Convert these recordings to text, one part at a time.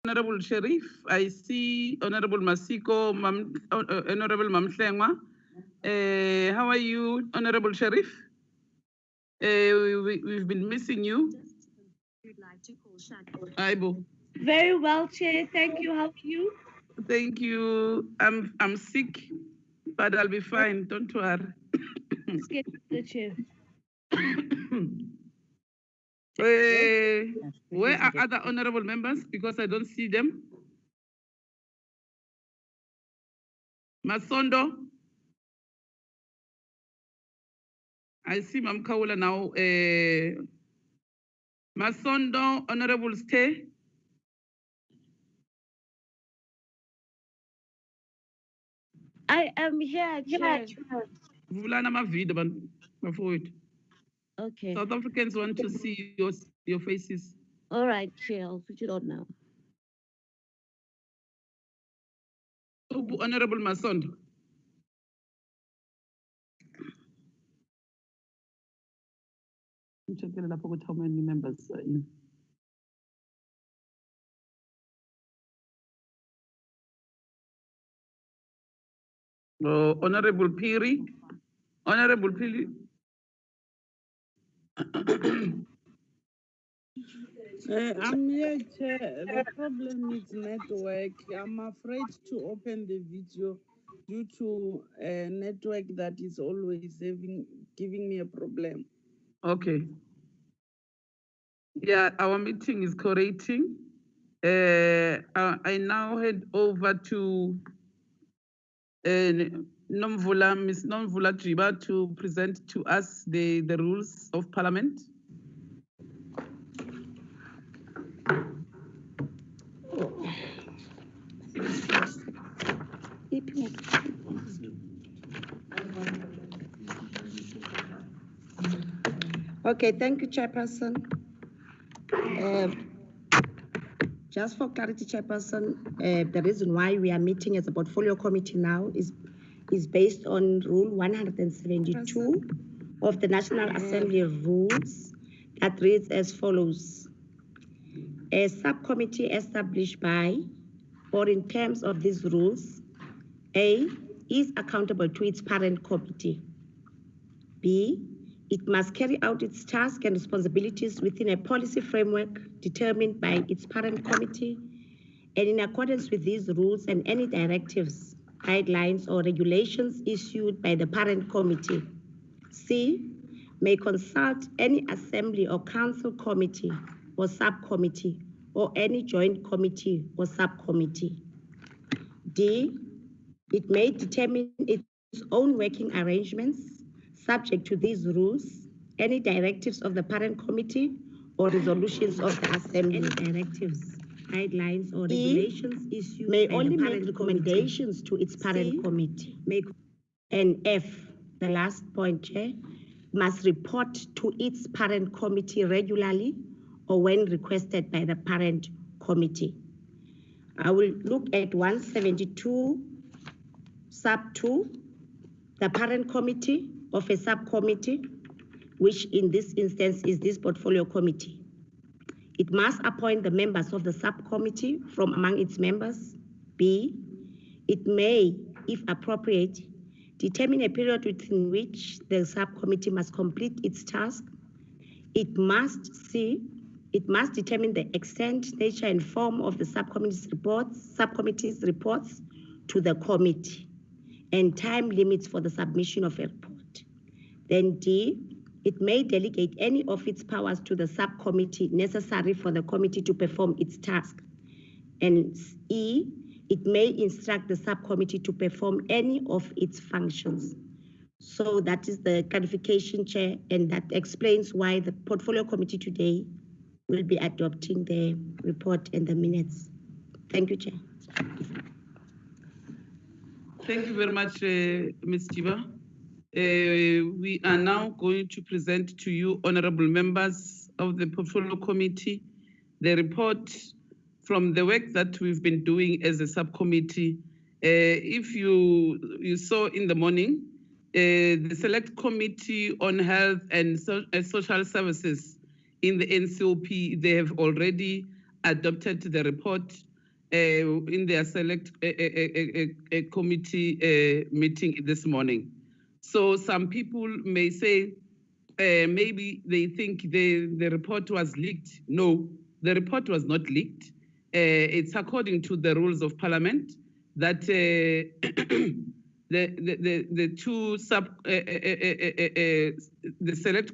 Honorable Sheriff, I see Honorable Masiko, Honorable Mamhlengwa. How are you, Honorable Sheriff? We've been missing you. Aibo. Very well, Chair. Thank you. How are you? Thank you. I'm sick, but I'll be fine. Don't worry. Let's get to the Chair. Where are other honorable members? Because I don't see them. Masondo. I see Mam Kaula now. Masondo, Honorable Stay. I am here, Chair. Okay. South Africans want to see your faces. All right, Chair. I'll switch it on now. Honorable Masondo. I'm checking how many members are in. Honorable Piri. Honorable Piri. I'm here, Chair. The problem is network. I'm afraid to open the video due to a network that is always giving me a problem. Okay. Yeah, our meeting is correcting. I now head over to Ms. Nomvula Jiba to present to us the rules of Parliament. Okay, thank you, Chairperson. Just for clarity, Chairperson, the reason why we are meeting as a portfolio committee now is based on Rule 172 of the National Assembly rules that reads as follows. A subcommittee established by or in terms of these rules, A, is accountable to its parent committee. B, it must carry out its tasks and responsibilities within a policy framework determined by its parent committee and in accordance with these rules and any directives, guidelines, or regulations issued by the parent committee. C, may consult any assembly or council committee or subcommittee or any joint committee or subcommittee. D, it may determine its own working arrangements subject to these rules, any directives of the parent committee or resolutions of the assembly. Any directives, guidelines, or regulations issued may only make recommendations to its parent committee. And F, the last point, Chair, must report to its parent committee regularly or when requested by the parent committee. I will look at 172 sub 2, the parent committee of a subcommittee, which in this instance is this portfolio committee. It must appoint the members of the subcommittee from among its members. B, it may, if appropriate, determine a period within which the subcommittee must complete its task. It must determine the extent, nature, and form of the subcommittee's reports to the committee and time limits for the submission of a report. Then D, it may delegate any of its powers to the subcommittee necessary for the committee to perform its task. And E, it may instruct the subcommittee to perform any of its functions. So that is the clarification, Chair, and that explains why the portfolio committee today will be adopting the report and the minutes. Thank you, Chair. Thank you very much, Ms. Jiba. We are now going to present to you, honorable members of the portfolio committee, the report from the work that we've been doing as a subcommittee. If you saw in the morning, the Select Committee on Health and Social Services in the NCOP, they have already adopted the report in their select committee meeting this morning. So some people may say, maybe they think the report was leaked. No, the report was not leaked. It's according to the rules of parliament that the two the select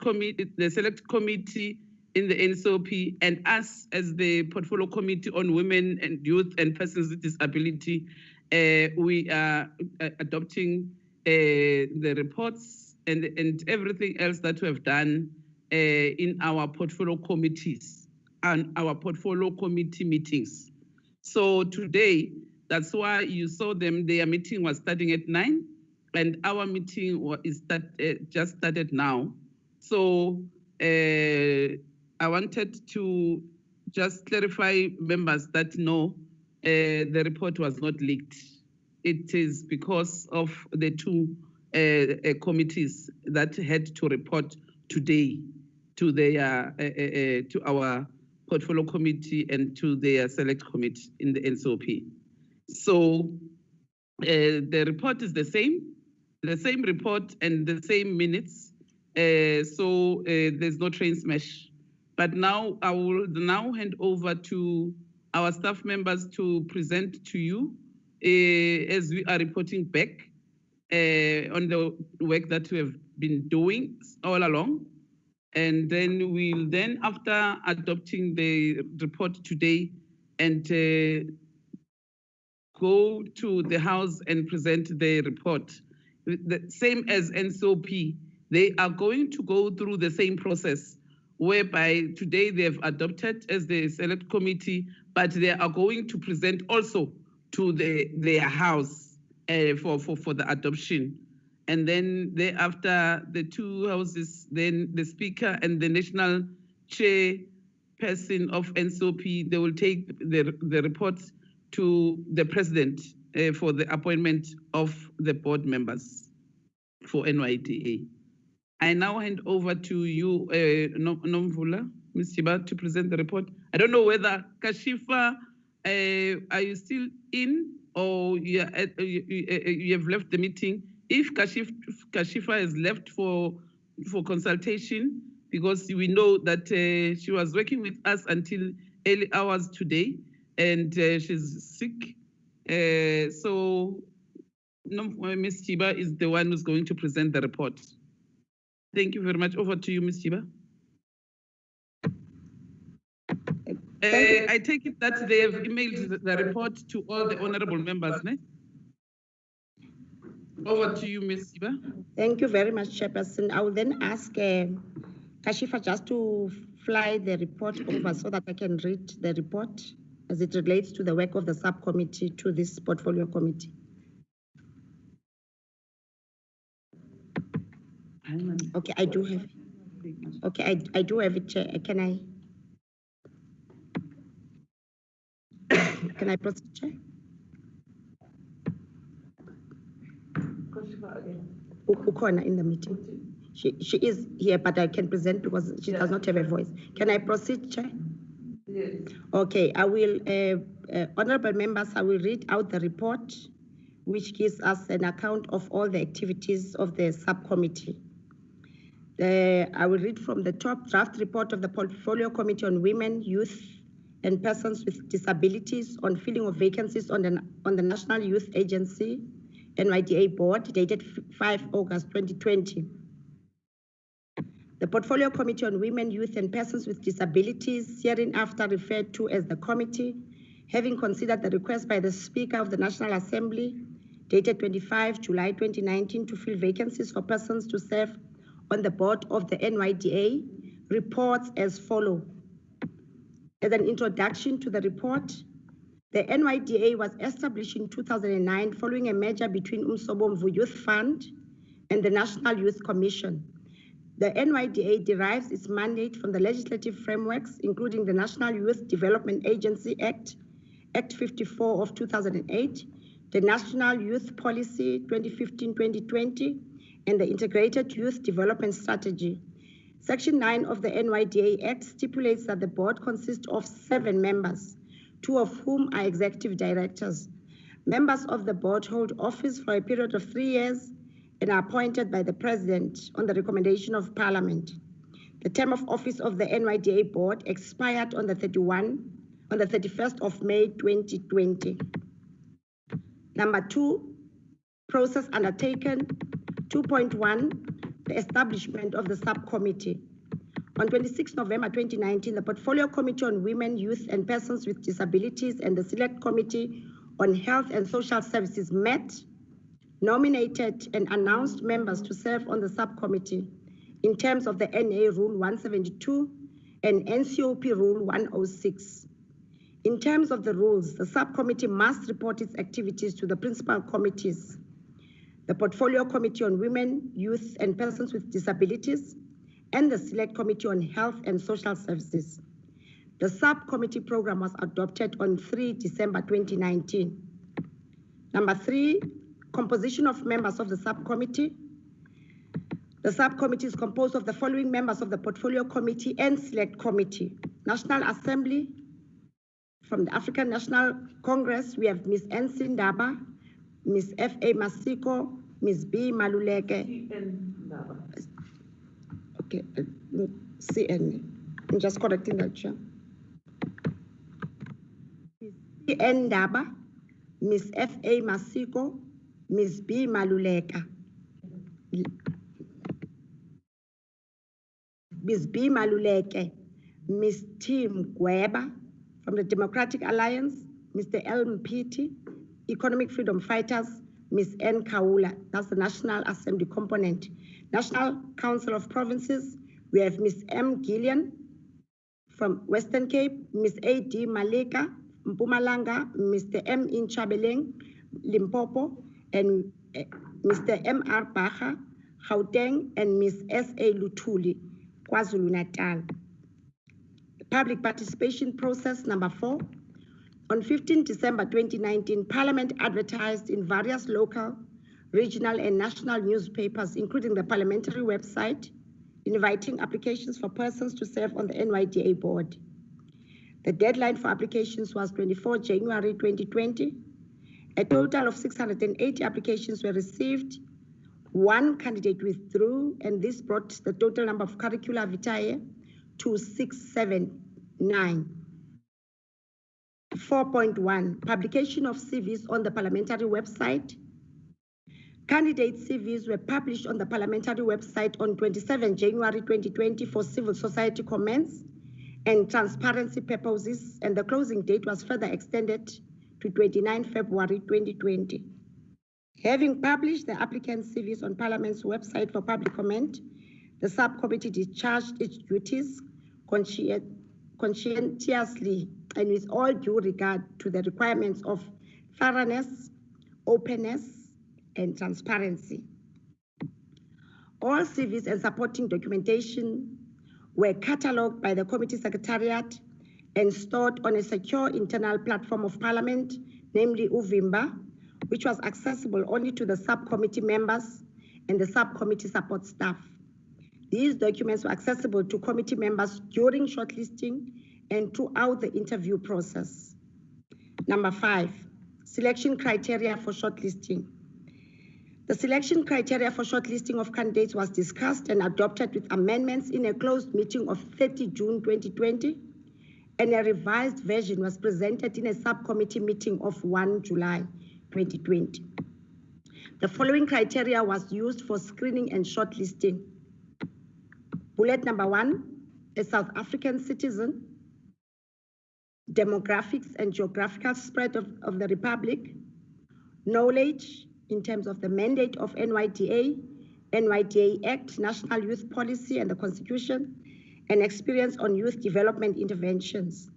committee in the NCOP and us as the portfolio committee on women and youth and persons with disability, we are adopting the reports and everything else that we have done in our portfolio committees and our portfolio committee meetings. So today, that's why you saw them, their meeting was starting at 9 and our meeting just started now. So I wanted to just clarify members that no, the report was not leaked. It is because of the two committees that had to report today to their to our portfolio committee and to their select committee in the NCOP. So the report is the same report and the same minutes. So there's no train smash. But now I will now hand over to our staff members to present to you as we are reporting back on the work that we have been doing all along. And then we'll after adopting the report today and go to the House and present the report. The same as NCOP, they are going to go through the same process whereby today they have adopted as the select committee, but they are going to present also to their House for the adoption. And then thereafter, the two houses, then the speaker and the national chairperson of NCOP, they will take the report to the president for the appointment of the board members for NYDA. I now hand over to you, Nomvula, Ms. Chiba, to present the report. I don't know whether Kashifa, are you still in or you have left the meeting? If Kashifa has left for consultation, because we know that she was working with us until early hours today, and she's sick. So Ms. Chiba is the one who's going to present the report. Thank you very much. Over to you, Ms. Chiba. I take it that they have emailed the report to all the honorable members, ne? Over to you, Ms. Chiba. Thank you very much, Chairperson. I will then ask Kashifa just to fly the report over so that I can read the report as it relates to the work of the subcommittee to this portfolio committee. Okay, I do have. Okay, I do have it, Chair. Can I proceed, Chair? Ukona in the meeting. She is here, but I can present because she does not have a voice. Can I proceed, Chair? Yes. Okay, I will, honorable members, I will read out the report, which gives us an account of all the activities of the subcommittee. I will read from the top: draft report of the Portfolio Committee on Women, Youth, and Persons with Disabilities on filling of vacancies on the National Youth Agency, NYDA Board, dated 5 August 2020. The Portfolio Committee on Women, Youth, and Persons with Disabilities, hereinafter referred to as the committee, having considered the request by the Speaker of the National Assembly, dated 25 July 2019, to fill vacancies for persons to serve on the board of the NYDA, reports as follows. As an introduction to the report, the NYDA was established in 2009 following a merger between Umsobomvu Youth Fund and the National Youth Commission. The NYDA derives its mandate from the legislative frameworks, including the National Youth Development Agency Act, Act 54 of 2008, the National Youth Policy 2015-2020, and the Integrated Youth Development Strategy. Section 9 of the NYDA Act stipulates that the board consists of 7 members, 2 of whom are executive directors. Members of the board hold office for a period of 3 years and are appointed by the President on the recommendation of Parliament. The term of office of the NYDA board expired on the 31st of May 2020. Number 2, process undertaken. 2.1, the establishment of the subcommittee. On 26 November 2019, the Portfolio Committee on Women, Youth and Persons with Disabilities and the Select Committee on Health and Social Services met, nominated and announced members to serve on the subcommittee in terms of the NA Rule 172 and NCOP Rule 106. In terms of the rules, the subcommittee must report its activities to the principal committees, the Portfolio Committee on Women, Youth and Persons with Disabilities, and the Select Committee on Health and Social Services. The subcommittee program was adopted on 3 December 2019. Number 3, composition of members of the subcommittee. The subcommittee is composed of the following members of the Portfolio Committee and Select Committee. National Assembly, from the African National Congress, we have Ms. N. Sindaba, Ms. F.A. Masiko, Ms. B. Maluleke. Okay, CN. I'm just correcting that, Chair. Ms. C. N. Daba, Ms. F.A. Masiko, Ms. B. Maluleka. Ms. B. Maluleke, Ms. Tim Gweba from the Democratic Alliance, Mr. L. Mpiti, Economic Freedom Fighters, Ms. N. Kaula, that's the National Assembly component. National Council of Provinces, we have Ms. M. Gillian from Western Cape, Ms. A.D. Maleka, Mpumalanga, Mr. M. Inchabeleng, Limpopo, and Mr. M.R. Baha, Gauteng, and Ms. S.A. Lutuli, KwaZulu-Natal. Public participation process number 4. On 15 December 2019, Parliament advertised in various local, regional, and national newspapers, including the parliamentary website, inviting applications for persons to serve on the NYDA board. The deadline for applications was 24 January 2020. A total of 680 applications were received. 1 candidate withdrew, and this brought the total number of curricula vitae to 679. 4.1, publication of CVs on the parliamentary website. Candidate CVs were published on the parliamentary website on 27 January 2020 for civil society comments and transparency purposes, and the closing date was further extended to 29 February 2020. Having published the applicant's CVs on Parliament's website for public comment, the subcommittee discharged its duties conscientiously and with all due regard to the requirements of thoroughness, openness, and transparency. All CVs and supporting documentation were catalogued by the committee secretariat and stored on a secure internal platform of Parliament, namely Uvimba, which was accessible only to the subcommittee members and the subcommittee support staff. These documents were accessible to committee members during shortlisting and throughout the interview process. Number 5, selection criteria for shortlisting. The selection criteria for shortlisting of candidates was discussed and adopted with amendments in a closed meeting of 30 June 2020, and a revised version was presented in a subcommittee meeting of 1 July 2020. The following criteria was used for screening and shortlisting. Bullet number 1, a South African citizen, demographics and geographical spread of the Republic, knowledge in terms of the mandate of NYDA, NYDA Act, National Youth Policy and the Constitution, and experience on youth development interventions.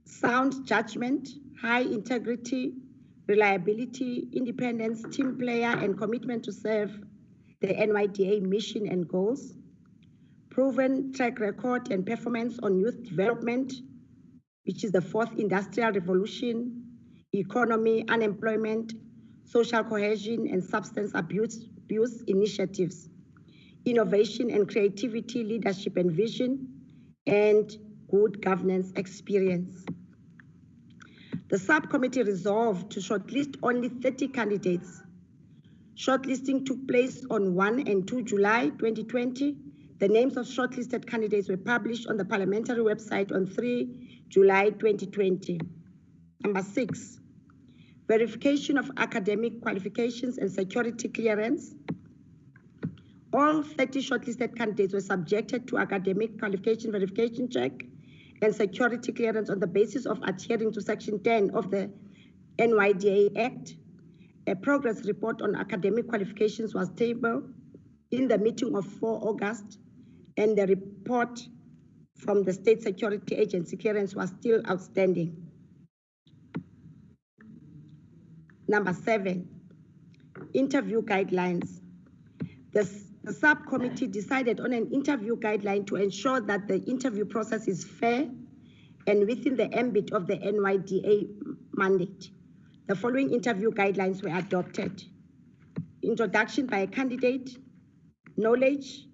Sound judgment, high integrity, reliability, independence, team player, and commitment to serve the NYDA mission and goals. Proven track record and performance on youth development, which is the 4th industrial revolution, economy, unemployment, social cohesion, and substance abuse initiatives, innovation and creativity, leadership and vision, and good governance experience. The subcommittee resolved to shortlist only 30 candidates. Shortlisting took place on 1 and 2 July 2020. The names of shortlisted candidates were published on the parliamentary website on 3 July 2020. Number 6, verification of academic qualifications and security clearance. All 30 shortlisted candidates were subjected to academic qualification verification check and security clearance on the basis of adhering to Section 10 of the NYDA Act. A progress report on academic qualifications was tabled in the meeting of 4 August, and the report from the State Security Agency clearance was still outstanding. Number 7, interview guidelines. The subcommittee decided on an interview guideline to ensure that the interview process is fair and within the ambit of the NYDA mandate. The following interview guidelines were adopted: introduction by a candidate, knowledge,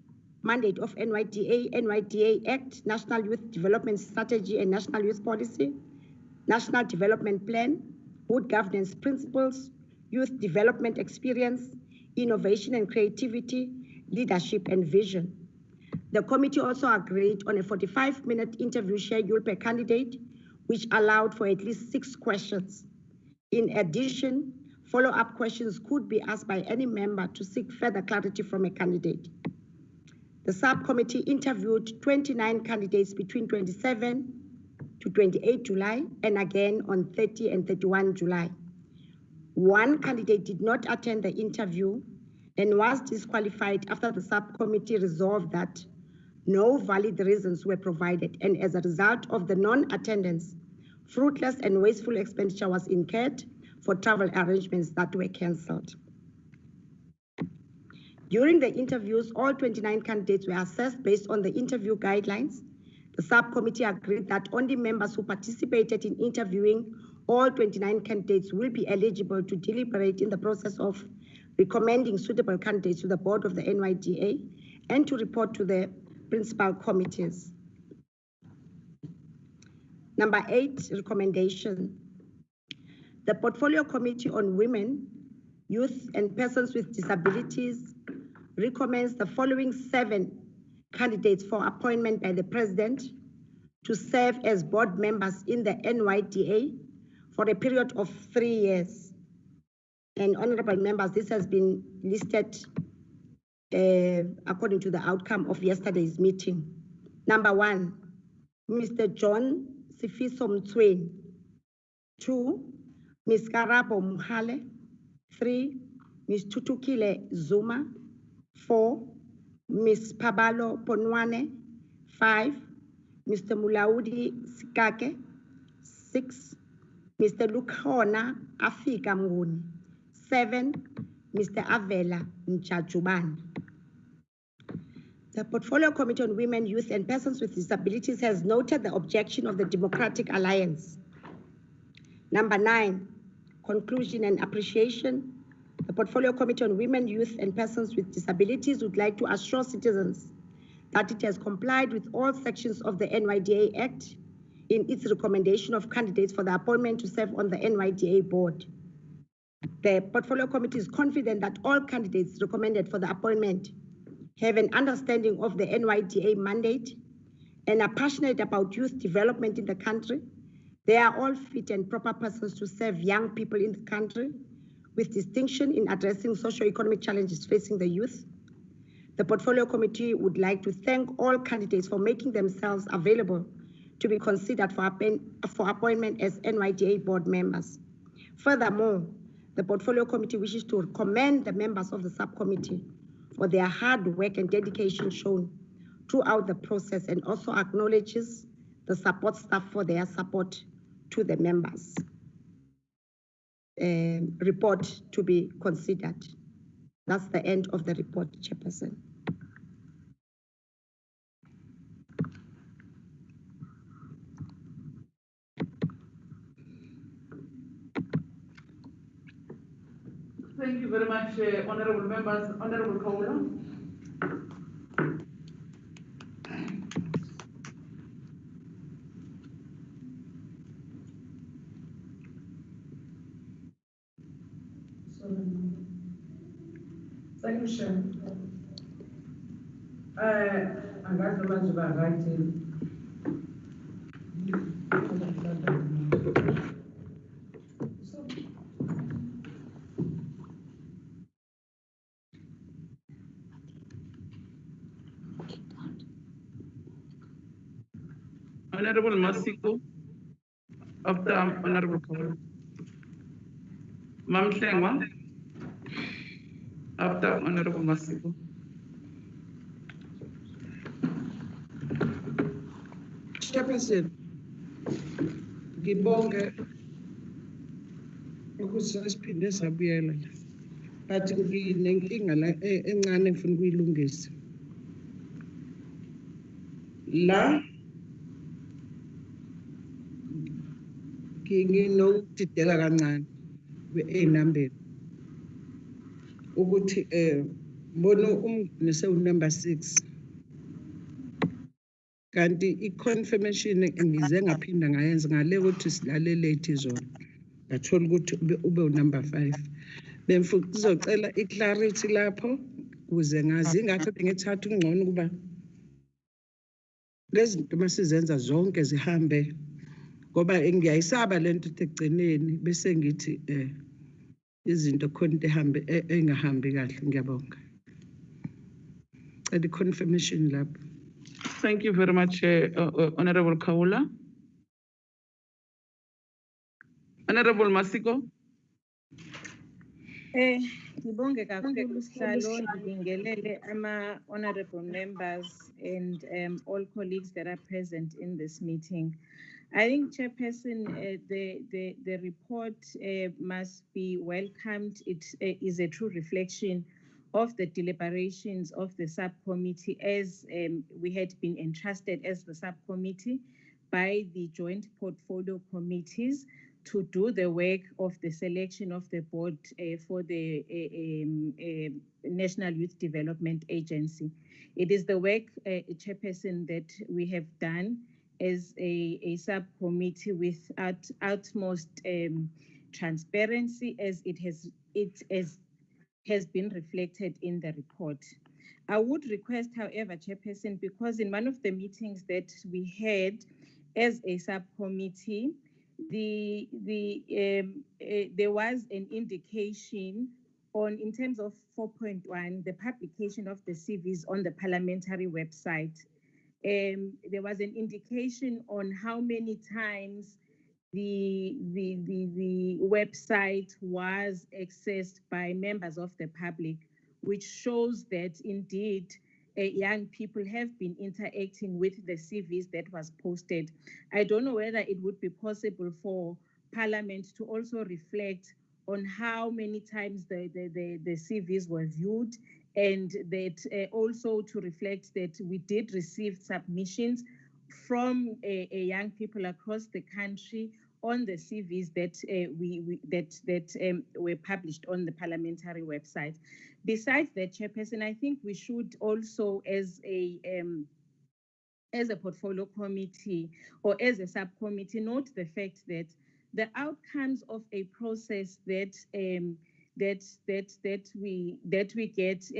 mandate of NYDA, NYDA Act, National Youth Development Strategy and National Youth Policy, National Development Plan, good governance principles, youth development experience, innovation and creativity, leadership and vision. The committee also agreed on a 45-minute interview schedule per candidate, which allowed for at least 6 questions. In addition, follow-up questions could be asked by any member to seek further clarity from a candidate. The subcommittee interviewed 29 candidates between 27 to 28 July and again on 30 and 31 July. 1 candidate did not attend the interview and was disqualified after the subcommittee resolved that no valid reasons were provided, and as a result of the non-attendance, fruitless and wasteful expenditure was incurred for travel arrangements that were cancelled. During the interviews, all 29 candidates were assessed based on the interview guidelines. The subcommittee agreed that only members who participated in interviewing all 29 candidates will be eligible to deliberate in the process of recommending suitable candidates to the board of the NYDA and to report to the principal committees. Number 8, recommendation. The Portfolio Committee on Women, Youth and Persons with Disabilities recommends the following 7 candidates for appointment by the President to serve as board members in the NYDA for a period of 3 years. And honorable members, this has been listed according to the outcome of yesterday's meeting. Number 1, Mr. John Sifiso Mtsweni. 2, Ms. Karabo Mohale. 3, Ms. Tutukile Zuma. 4, Ms. Pabalo Ponwane. 5, Mr. Mulaudi Sikake. 6, Mr. Lukhona Afika Mnguni. 7, Mr. Avela Mchachubane. The Portfolio Committee on Women, Youth and Persons with Disabilities has noted the objection of the Democratic Alliance. Number 9, conclusion and appreciation. The Portfolio Committee on Women, Youth and Persons with Disabilities would like to assure citizens that it has complied with all sections of the NYDA Act in its recommendation of candidates for the appointment to serve on the NYDA board. The Portfolio Committee is confident that all candidates recommended for the appointment have an understanding of the NYDA mandate and are passionate about youth development in the country. They are all fit and proper persons to serve young people in the country with distinction in addressing socio-economic challenges facing the youth. The Portfolio Committee would like to thank all candidates for making themselves available to be considered for appointment as NYDA board members. Furthermore, the Portfolio Committee wishes to commend the members of the subcommittee for their hard work and dedication shown throughout the process, and also acknowledges the support staff for their support to the members. Report to be considered. That's the end of the report, Chairperson. Thank you very much, honorable members. Honorable Kaula. Thank you, Chair. Angazi noma nje ba-right. Honorable Masiko, after Honorable Kaula. Mam Hlengwa, after Honorable Masiko. Chairperson, ngibonge ukuthi siphinde sabuyela la. But nginenkinga la encane engifuna ukuyilungisa. La nginokudideka kancane kwe-A-number ukuthi mbona umnginise number 6 kanti i-confirmation ngize ngaphinda ngayenza ngale ukuthi silale late izolo ngathola ukuthi ube number 5 bemfuthi uzocela i-clarity lapho ukuze ngazi ingakho ngithatha ungcono kuba lezi zinto masizenza zonke zihambe ngoba ngiyayisaba lento ekugcineni bese ngithi izinto khona ehambe engahambi kahle ngiyabonga cela confirmation lapho. Thank you very much, Honorable Kaula. Honorable Masiko. Ngibonge kakhulu Sihlalo, ngibingelele honorable members and all colleagues that are present in this meeting. I think, Chairperson, the report must be welcomed. It is a true reflection of the deliberations of the subcommittee as we had been entrusted as the subcommittee by the joint portfolio committees to do the work of the selection of the board for the National Youth Development Agency. It is the work, Chairperson, that we have done as a subcommittee with utmost transparency as it has been reflected in the report. I would request, however, Chairperson, because in one of the meetings that we had as a subcommittee, there was an indication on, in terms of 4.1, the publication of the CVs on the parliamentary website. There was an indication on how many times the website was accessed by members of the public, which shows that indeed young people have been interacting with the CVs that was posted. I don't know whether it would be possible for Parliament to also reflect on how many times the CVs were viewed, and that also to reflect that we did receive submissions from young people across the country on the CVs that were published on the parliamentary website. Besides that, Chairperson, I think we should also, as a portfolio committee or as a subcommittee, note the fact that the outcomes of a process that we get,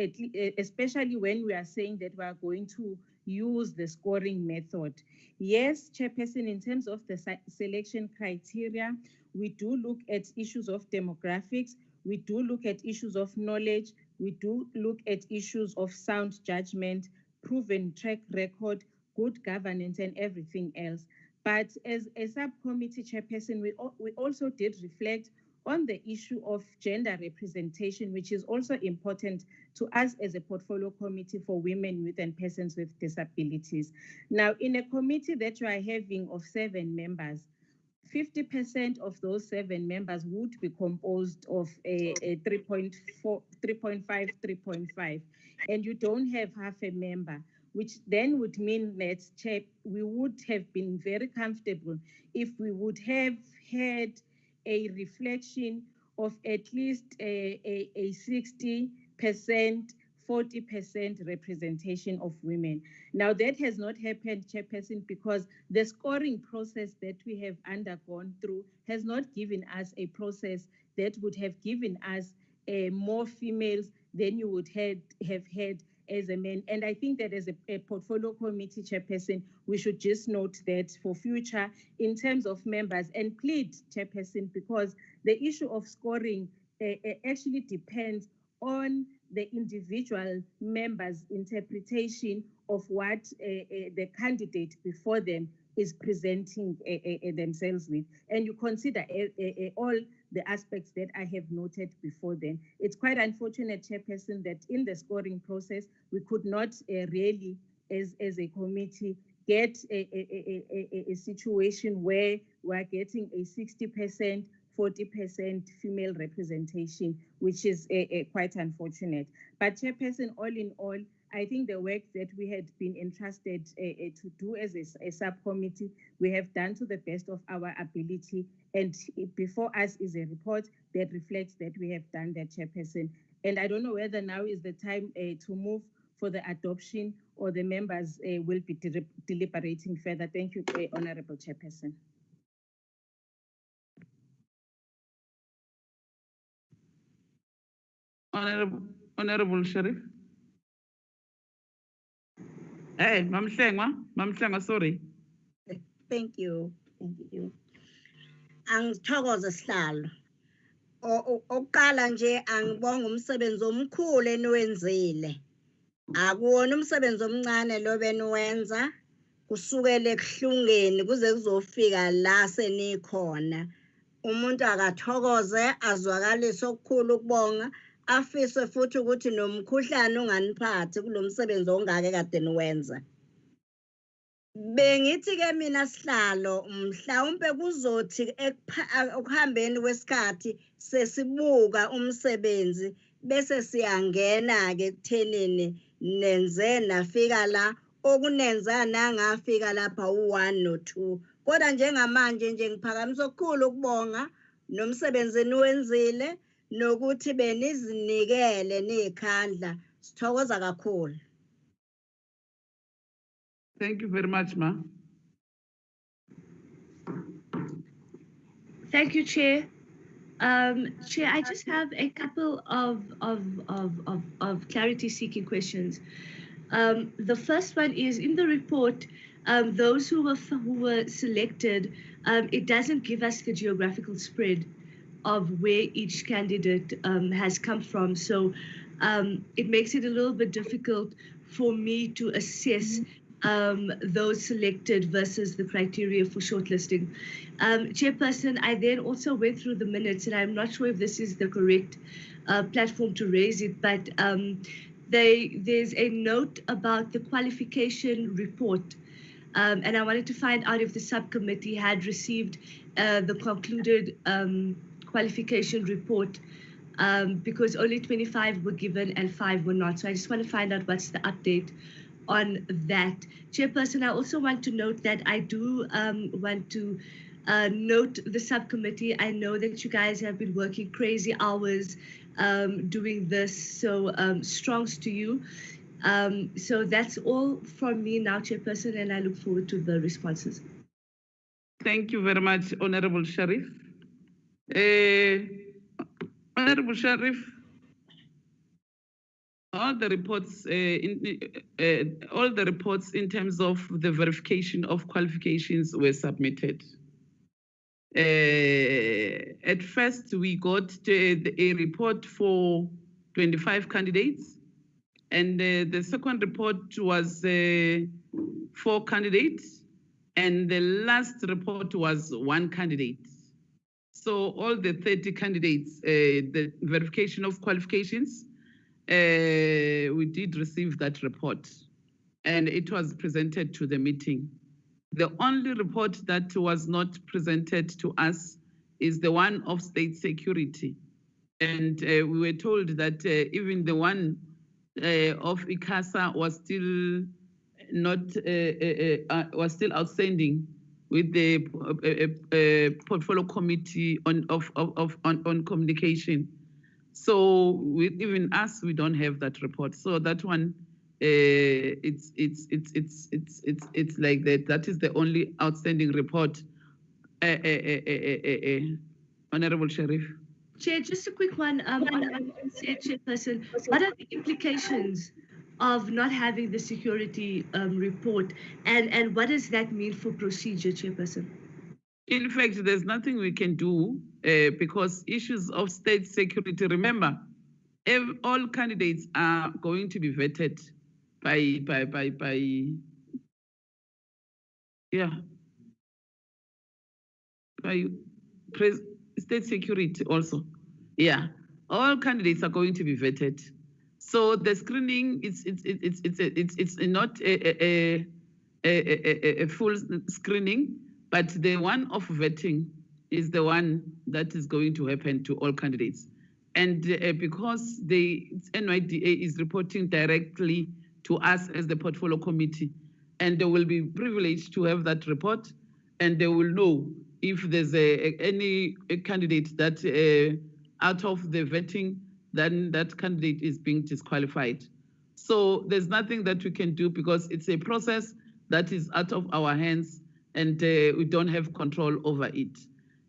especially when we are saying that we are going to use the scoring method. Yes, Chairperson, in terms of the selection criteria, we do look at issues of demographics, we do look at issues of knowledge, we do look at issues of sound judgment, proven track record, good governance, and everything else. But as a subcommittee, Chairperson, we also did reflect on the issue of gender representation, which is also important to us as a portfolio committee for women, youth, and persons with disabilities. Now, in a committee that you are having of 7 members, 50% of those 7 members would be composed of a 3.5, 3.5, and you don't have half a member, which then would mean that, Chair, we would have been very comfortable if we would have had a reflection of at least a 60%, 40% representation of women. Now, that has not happened, Chairperson, because the scoring process that we have undergone through has not given us a process that would have given us more females than you would have had as a man. And I think that as a portfolio committee chairperson, we should just note that for future, in terms of members, and plead, chairperson, because the issue of scoring actually depends on the individual members' interpretation of what the candidate before them is presenting themselves with. And you consider all the aspects that I have noted before then. It's quite unfortunate, chairperson, that in the scoring process, we could not really, as a committee, get a situation where we're getting a 60%, 40% female representation, which is quite unfortunate. But chairperson, all in all, I think the work that we had been entrusted to do as a subcommittee, we have done to the best of our ability. And before us is a report that reflects that we have done that, chairperson. And I don't know whether now is the time to move for the adoption, or the members will be deliberating further. Thank you, Honorable Chairperson. Honorable Sheriff. Hey, Mamhlengwa, sorry. Thank you. Angithokoze Sihlalo. Oqala nje angibonga umsebenzi omkhulu eniwenzile. Akuwona umsebenzi omncane lo beniwenza kusukela ekuhlungeni kuze kuzofika la senikhona. Umuntu akathokoze azwakalise okukhulu ukubonga, afise futhi ukuthi nomkhuhlane unganiphathi kulomsebenzi ongake kade niwenza. Bengithi ke mina Sihlalo, mhlawumbe kuzothi ukuhambeni kwesikhathi sesibuka umsebenzi bese siyangena ke ekuthenini nenze nafika la okunenza nangafika lapha u1 no2. Kodwa njengamanje nje ngiphakamisa okukhulu ukubonga nomsebenzi niwenzile nokuthi benizinikele nikhandla. Sithokoza kakhulu. Thank you very much, Ma. Thank you, Chair. Chair, I just have a couple of clarity-seeking questions. The first one is, in the report, those who were selected, it doesn't give us the geographical spread of where each candidate has come from. So it makes it a little bit difficult for me to assess those selected versus the criteria for shortlisting. Chairperson, I then also went through the minutes, and I'm not sure if this is the correct platform to raise it, but there's a note about the qualification report, and I wanted to find out if the subcommittee had received the concluded qualification report, because only 25 were given and 5 were not. So I just want to find out what's the update on that. Chairperson, I also want to note that I do want to note the subcommittee. I know that you guys have been working crazy hours doing this, so strongs to you. So that's all from me now, Chairperson, and I look forward to the responses. Thank you very much, Honorable Sheriff. Honorable Sheriff, all the reports in terms of the verification of qualifications were submitted. At first, we got a report for 25 candidates, and the second report was 4 candidates, and the last report was 1 candidate. So all the 30 candidates, the verification of qualifications, we did receive that report, and it was presented to the meeting. The only report that was not presented to us is the one of state security. And we were told that even the one of ICASA was still not, was still outstanding with the portfolio committee on communication. So with even us, we don't have that report. So that one, it's like that. That is the only outstanding report, Honorable Sheriff. Chair, just a quick one. Chairperson, what are the implications of not having the security report, and what does that mean for procedure, Chairperson? In fact, there's nothing we can do because issues of state security, remember, all candidates are going to be vetted by state security also. Yeah, all candidates are going to be vetted. So the screening it's not a full screening, but the one of vetting is the one that is going to happen to all candidates. And because the NYDA is reporting directly to us as the portfolio committee, and they will be privileged to have that report, and they will know if there's any candidate that out of the vetting, then that candidate is being disqualified. So there's nothing that we can do because it's a process that is out of our hands, and we don't have control over it.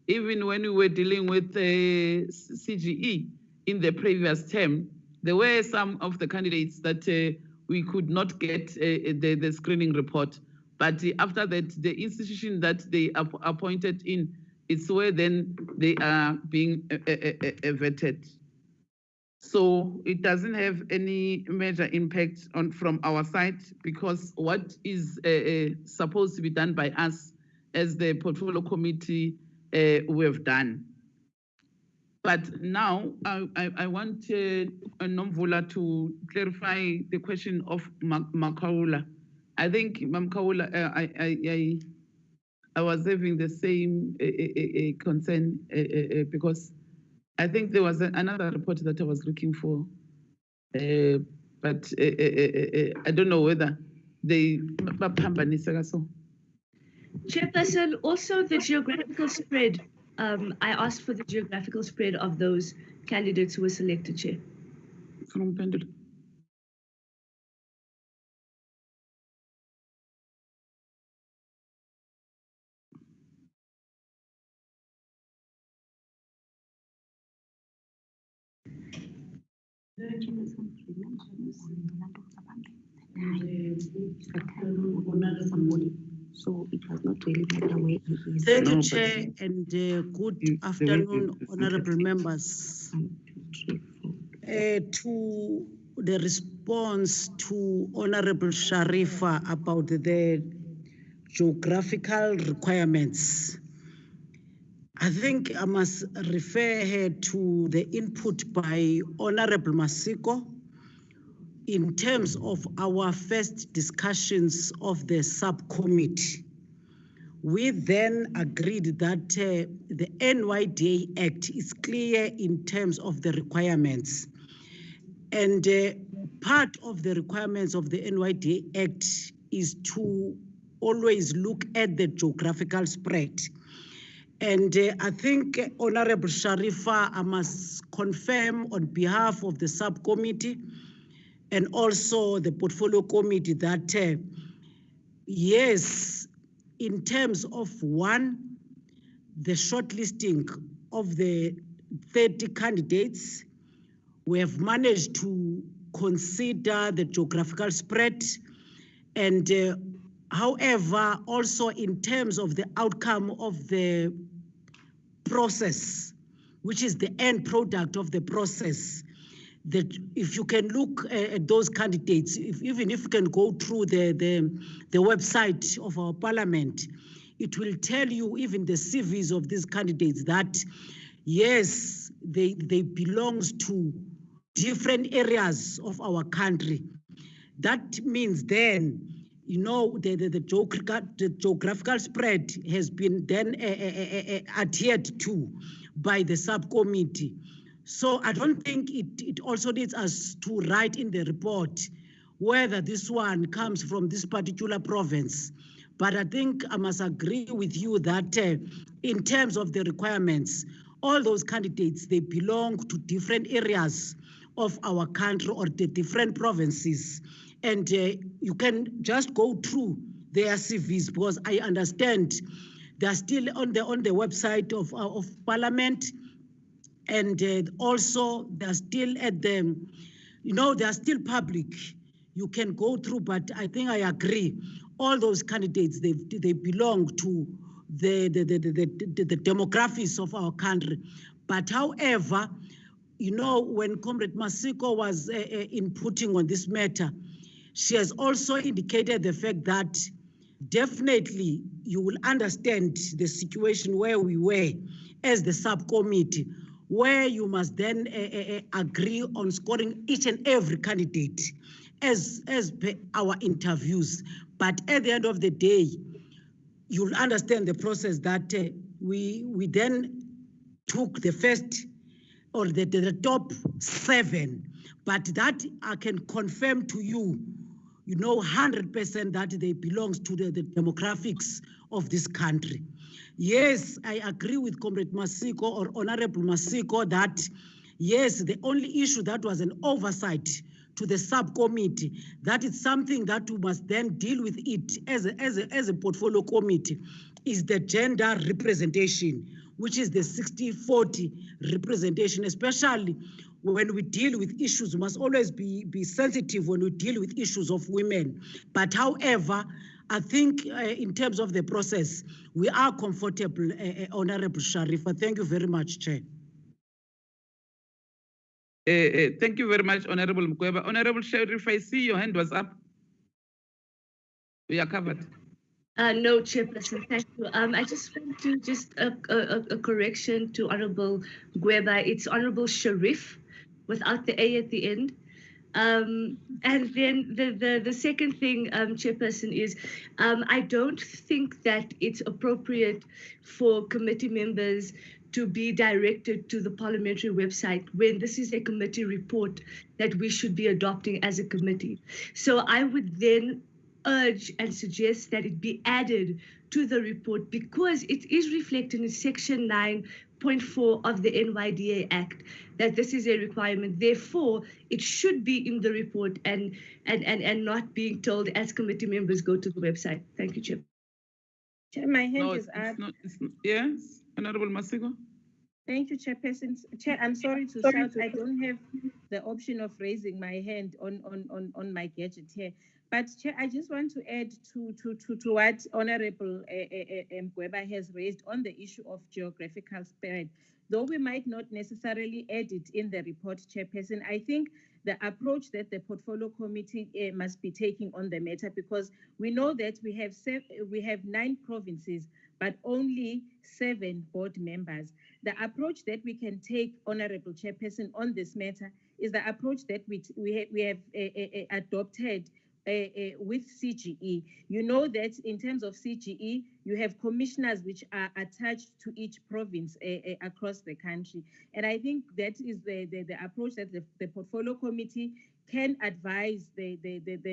Even when we were dealing with CGE in the previous term, there were some of the candidates that we could not get the screening report. But after that, the institution that they are appointed in, it's where then they are being vetted. So it doesn't have any major impact from our side because what is supposed to be done by us as the portfolio committee, we have done. But now I want Nomvula to clarify the question of Makaula. I think Makaula, I was having the same concern because I think there was another report that I was looking for, but I don't know whether they. Chairperson, also the geographical spread. I asked for the geographical spread of those candidates who were selected, Chair. From Pendle. So it was not really matter where he is. Thank you, Chair, and good afternoon, honorable members. To the response to Honorable Sharifa about the geographical requirements, I think I must refer her to the input by Honorable Masiko in terms of our first discussions of the subcommittee. We then agreed that the NYDA Act is clear in terms of the requirements. And part of the requirements of the NYDA Act is to always look at the geographical spread. And I think Honorable Sharifa, I must confirm on behalf of the subcommittee and also the portfolio committee that yes, in terms of one, the shortlisting of the 30 candidates, we have managed to consider the geographical spread. And however, also in terms of the outcome of the process, which is the end product of the process, that if you can look at those candidates, even if you can go through the website of our parliament, it will tell you even the CVs of these candidates that yes, they belong to different areas of our country. That means then, you know, the geographical spread has been then adhered to by the subcommittee. So I don't think it also needs us to write in the report whether this one comes from this particular province. But I think I must agree with you that in terms of the requirements, all those candidates, they belong to different areas of our country or the different provinces. And you can just go through their CVs because I understand they're still on the website of Parliament. And also they're still at the, they're still public. You can go through, but I think I agree. All those candidates, they belong to the demographics of our country. But however, when Comrade Masiko was inputting on this matter, she has also indicated the fact that definitely you will understand the situation where we were as the subcommittee, where you must then agree on scoring each and every candidate as per our interviews. But at the end of the day, you'll understand the process that we then took the first or the top 7, but that I can confirm to you, 100% that they belong to the demographics of this country. Yes, I agree with Comrade Masiko or Honorable Masiko that, yes, the only issue that was an oversight to the subcommittee, that is something that we must then deal with it as a portfolio committee, is the gender representation, which is the 60-40 representation, especially when we deal with issues. We must always be sensitive when we deal with issues of women. But however, I think in terms of the process, we are comfortable, Honorable Sharifa. Thank you very much, Chair. Thank you very much, Honorable Mkweba. Honorable Sheriff, I see your hand was up. We are covered. No, Chairperson, thank you. I just want to a correction to Honorable Gweba. It's Honorable Sharif without the A at the end. And then the second thing, Chairperson, is I don't think that it's appropriate for committee members to be directed to the parliamentary website when this is a committee report that we should be adopting as a committee. So I would then urge and suggest that it be added to the report, because it is reflected in section 9.4 of the NYDA Act that this is a requirement. Therefore, it should be in the report and not being told as committee members go to the website. Thank you, Chair. Chair, my hand is up. Yes, Honorable Masiko. Thank you, Chairperson. Chair, I'm sorry to shout. I don't have the option of raising my hand on my gadget here. But Chair, I just want to add to what Honorable Mkweba has raised on the issue of geographical spread. Though we might not necessarily add it in the report, Chairperson, I think the approach that the portfolio committee must be taking on the matter, because we know that we have 9 provinces, but only 7 board members. The approach that we can take, Honorable Chairperson, on this matter is the approach that we have adopted with CGE. You know that in terms of CGE, you have commissioners which are attached to each province across the country. And I think that is the approach that the portfolio committee can advise the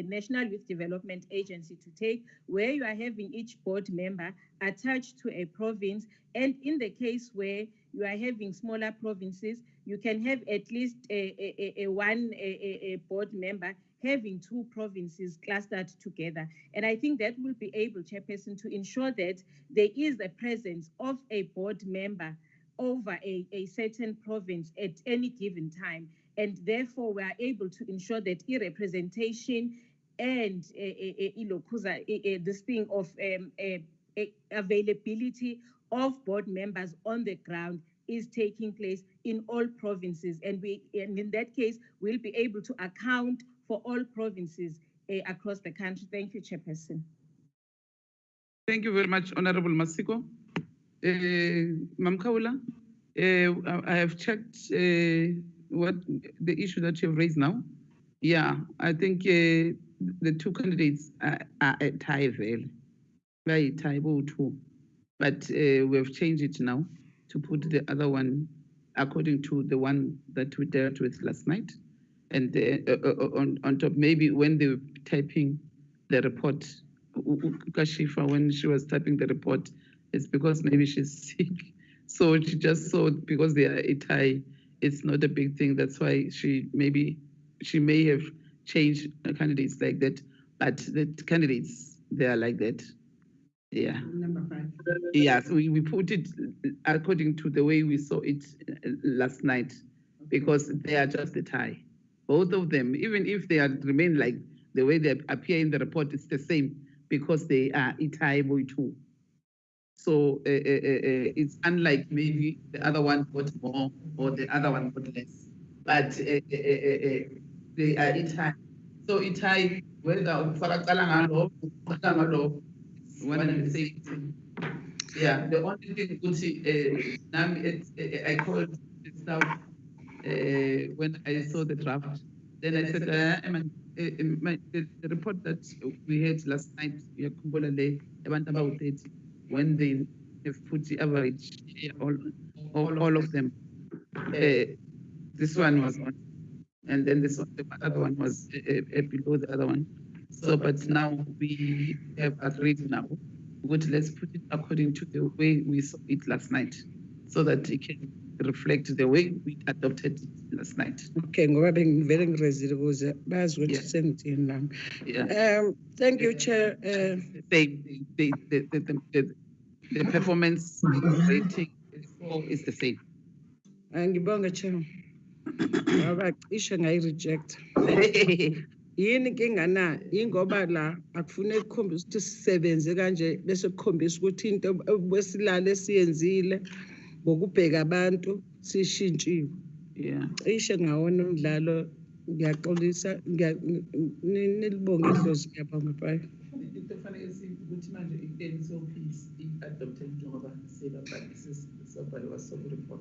National Youth Development Agency to take, where you are having each board member attached to a province. And in the case where you are having smaller provinces, you can have at least one board member having 2 provinces clustered together. And I think that will be able, Chairperson, to ensure that there is the presence of a board member over a certain province at any given time. And therefore, we are able to ensure that representation and this thing of availability of board members on the ground is taking place in all provinces. And in that case, we'll be able to account for all provinces across the country. Thank you, Chairperson. Thank you very much, Honorable Masiko. Mam Kaula, I have checked what the issue that you have raised now. Yeah, I think the 2 candidates are at tie value, very tie too. But we have changed it now to put the other one according to the one that we dealt with last night. And on top, maybe when they were typing the report, Kashifa, when she was typing the report, it's because maybe she's sick. So she just saw, because they are a tie, it's not a big thing. That's why she may have changed candidates like that. But the candidates, they are like that. Yeah. Number 5. Yes, we put it according to the way we saw it last night, because they are just a tie. Both of them, even if they are remain like the way they appear in the report, it's the same because they are a tie boy too. So it's unlike maybe the other one got more or the other one got less, but they are a tie. So a tie, whether it's one and the same thing. Yeah, the only thing I called the staff when I saw the draft. Then I said, the report that we had last night, about 30, when they have put the average here, all of them, this one was on, and then the other one was below the other one. So, but now we have agreed now. Good, let's put it according to the way we saw it last night, so that it can reflect the way we adopted it last night. Okay, ngoba bengivele ngirezile ukuze bazi ukuthi sengithini nami. Yeah. Thank you, Chair. The performance rating is the same. Ngibonga, Chair. Ngoba cishe ngayi-reject. Yini inkinga na ingoba la akufuneki ukukhombisa ukuthi sisebenze kanje bese kukhombisa ukuthi into besilale siyenzile ngokubheka abantu sishintshiwe. Yeah. Cishe ngawona umdlalo ngiyaxolisa nilibonge idlozi ngiyabonga bye. Into fanele ukuthi manje i-NSOP i-adopted njengoba seba practices somebody was so report.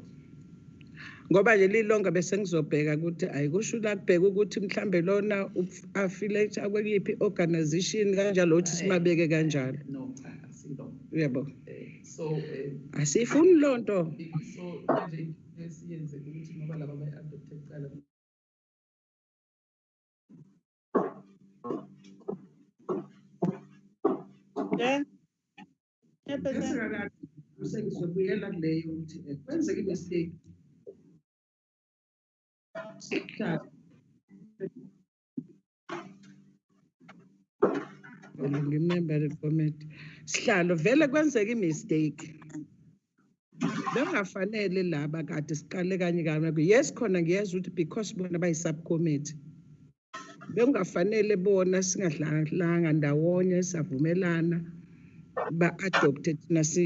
Ngoba nje lilonga bese ngizobheka ukuthi ayikusho la kubheka ukuthi mhlambe lona affiliate akweyiphi organization kanjalo ukuthi simabeke kanjalo. No, asilona. Yebo. So asifuni lonto. So manje esiyenze ukuthi ngoba laba bayi-adopted cala. Sengizobuyela kuleyo ukuthi kwenzeke mistake. Remember the format. Sihlalo vele kwenzeke mistake. Bengafanele laba kade siqale kanye kanye. Yes khona ngiyezwa ukuthi because bona bayi subcommittee. Bengafanele bona singadlanga ndawonye savumelana ba-adopted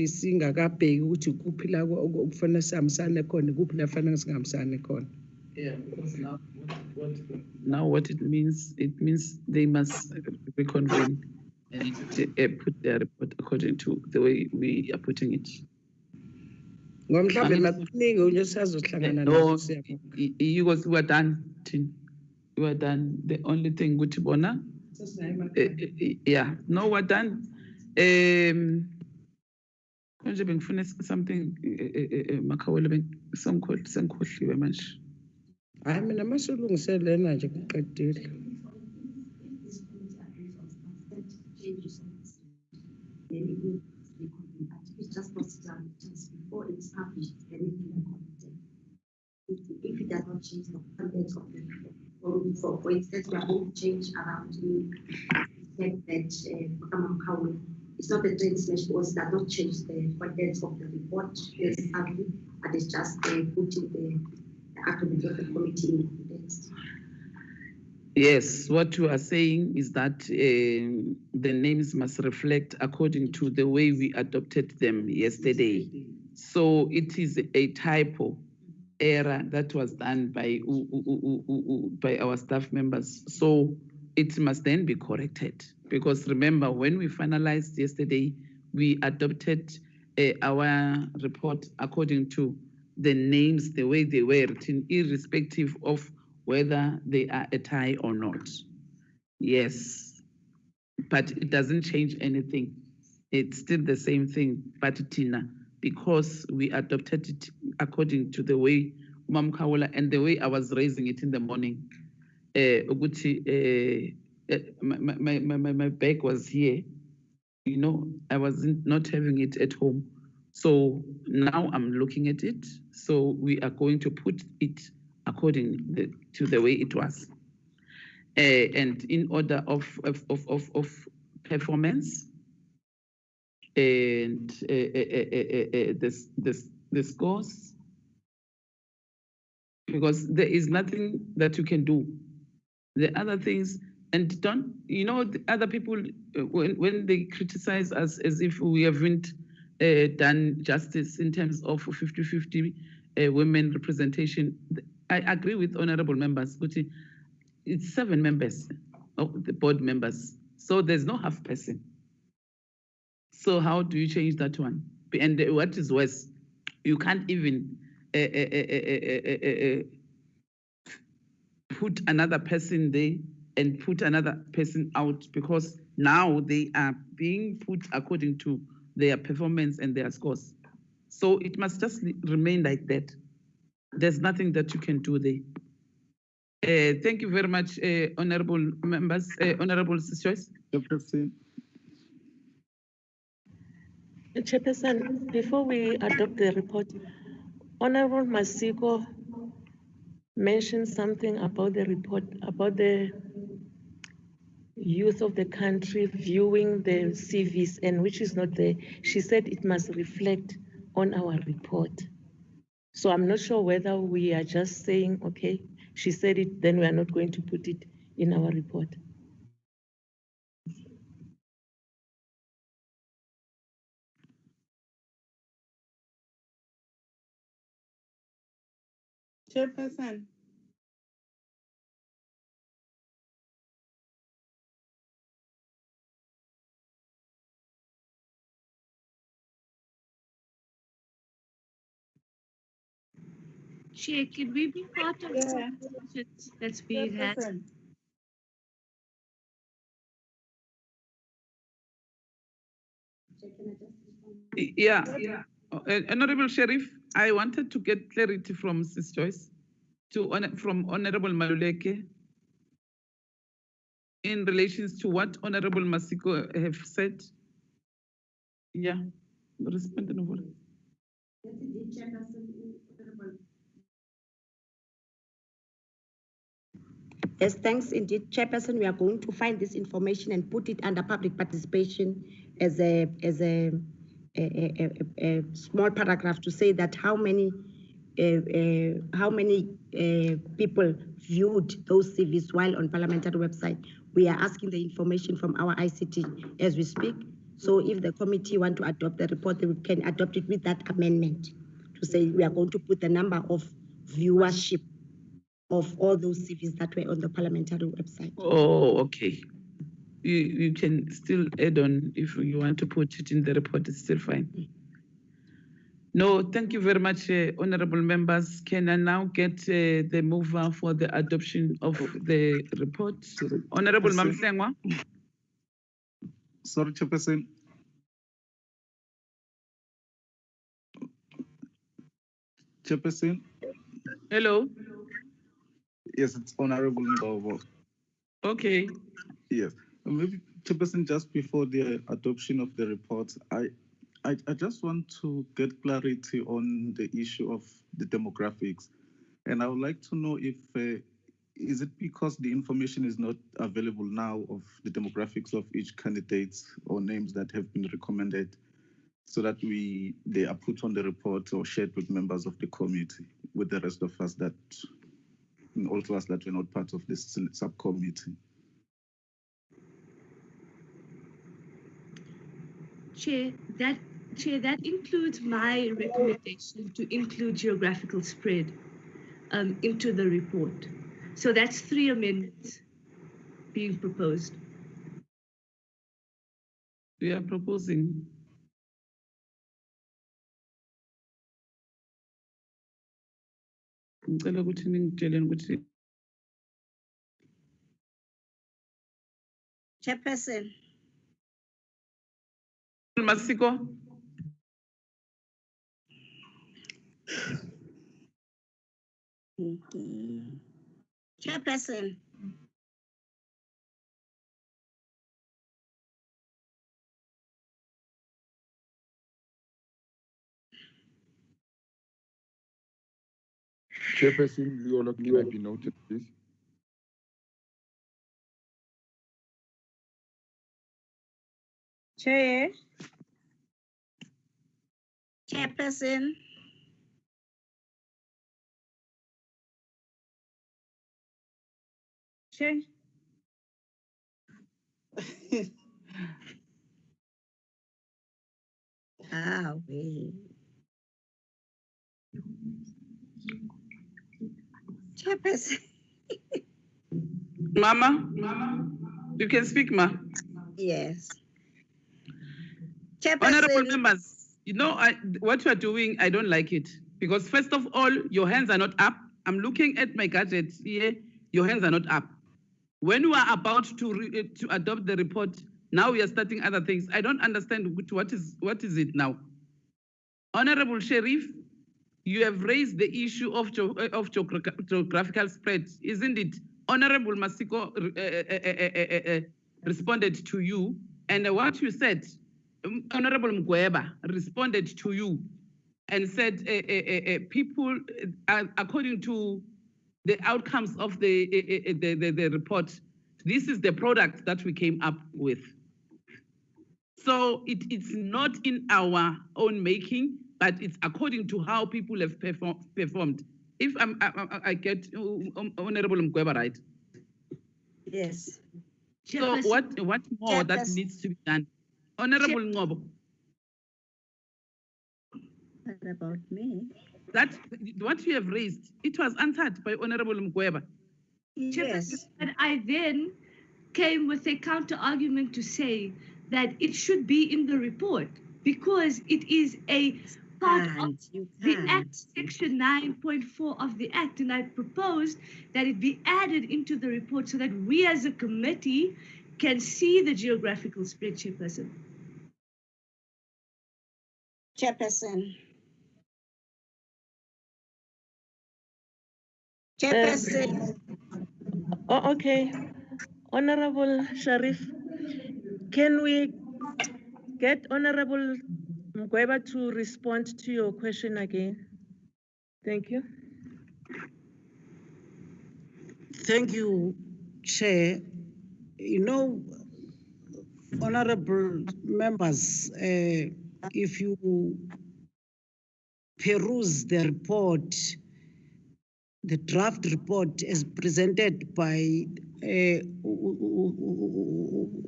singakabheki ukuthi kuphi la okufanele sihambisane khona kuphi la kufanele singahambisane khona. Yeah, because now what it means they must reconvene and put their report according to the way we are putting it. Ngomhlambe makuningi unye sazohlangana nazo. You were done, Tin. You were done. The only thing which bona. Yeah, no, we're done. Konje bengifuna something makawele sengikhohliwe manje. Hayi mina masulungiselena nje kuqedile. It's just done just before it's published. If it does not change the content of the report, for instance, we are going to change around the fact that it's not a translation because it does not change the contents of the report necessarily, but it's just putting the activity of the committee in context. Yes, what you are saying is that the names must reflect according to the way we adopted them yesterday. So it is a typo error that was done by our staff members. So it must then be corrected. Because remember, when we finalized yesterday, we adopted our report according to the names, the way they were written, irrespective of whether they are a tie or not. Yes, but it doesn't change anything. It's still the same thing, but Tina, because we adopted it according to the way Mam Kawala and the way I was raising it in the morning. My bag was here, you know, I was not having it at home. So now I'm looking at it. So we are going to put it according to the way it was. And in order of performance, and the scores, because there is nothing that you can do. The other things, and don't, you know, the other people, when they criticize us as if we haven't done justice in terms of 50-50 women representation, I agree with honorable members, but it's 7 members of the board members, so there's no half person. So how do you change that one? And what is worse, you can't even put another person there and put another person out, because now they are being put according to their performance and their scores. So it must just remain like that. There's nothing that you can do there. Thank you very much, honorable members, honorable Joyce. Chairperson, before we adopt the report, Honorable Masiko mentioned something about the report, about the youth of the country viewing the CVs, and which is not there. She said it must reflect on our report. So I'm not sure whether we are just saying, okay, she said it, then we are not going to put it in our report. Chairperson. Chair, can we be part of the discussions that's being had? Chairperson. Yeah. Honorable Sheriff, I wanted to get clarity from Ms. Joyce from Honorable Maluleke in relation to what Honorable Masiko have said. Yeah. Yes, thanks indeed, Chairperson. We are going to find this information and put it under public participation as a small paragraph to say that how many people viewed those CVs while on parliamentary website. We are asking the information from our ICT as we speak. So if the committee want to adopt the report, they can adopt it with that amendment to say we are going to put the number of viewership of all those CVs that were on the parliamentary website. Oh, okay. You can still add on if you want to put it in the report, it's still fine. No, thank you very much, honorable members. Can I now get the mover for the adoption of the report? Honorable Mamsengwa. Sorry, Chairperson. Chairperson. Hello. Yes, it's Honorable Ngobo. Okay. Yes, maybe Chairperson, just before the adoption of the report, I just want to get clarity on the issue of the demographics, and I would like to know if is it because the information is not available now of the demographics of each candidate or names that have been recommended, so that they are put on the report or shared with members of the committee, with the rest of us that, and also us that were not part of this subcommittee. Chair, that includes my recommendation to include geographical spread into the report. So that's 3 amendments being proposed. We are proposing. Chairperson. Masiko. Chairperson. Chairperson, Leola, can I be noted, please? Chair. Chairperson. Chair. Wait. Chairperson. Mama, you can speak, Ma. Yes. Honorable Chairperson. members, you know, what you are doing, I don't like it. Because first of all, your hands are not up. I'm looking at my gadget here, your hands are not up. When we are about to adopt the report, now we are starting other things. I don't understand what is it now. Honorable Sheriff, you have raised the issue of geographical spread, isn't it? Honorable Masiko responded to you, and what you said, Honorable Mgweba responded to you and said people, according to the outcomes of the report, this is the product that we came up with. So it's not in our own making, but it's according to how people have performed. If I get Honorable Mgweba right. Yes. So what more that needs to be done? Honorable Ngobo. What about me? That what you have raised, it was answered by Honorable Mgweba. Yes. But I then came with a counter argument to say that it should be in the report because it is a part of the Act, Section 9.4 of the Act, and I proposed that it be added into the report so that we as a committee can see the geographical spread, Chairperson. Chairperson. Chairperson. Oh, okay. Honorable Sharif, can we get Honorable Mgweba to respond to your question again? Thank you. Thank you, Chair. You know, honorable members, if you peruse the report, the draft report as presented by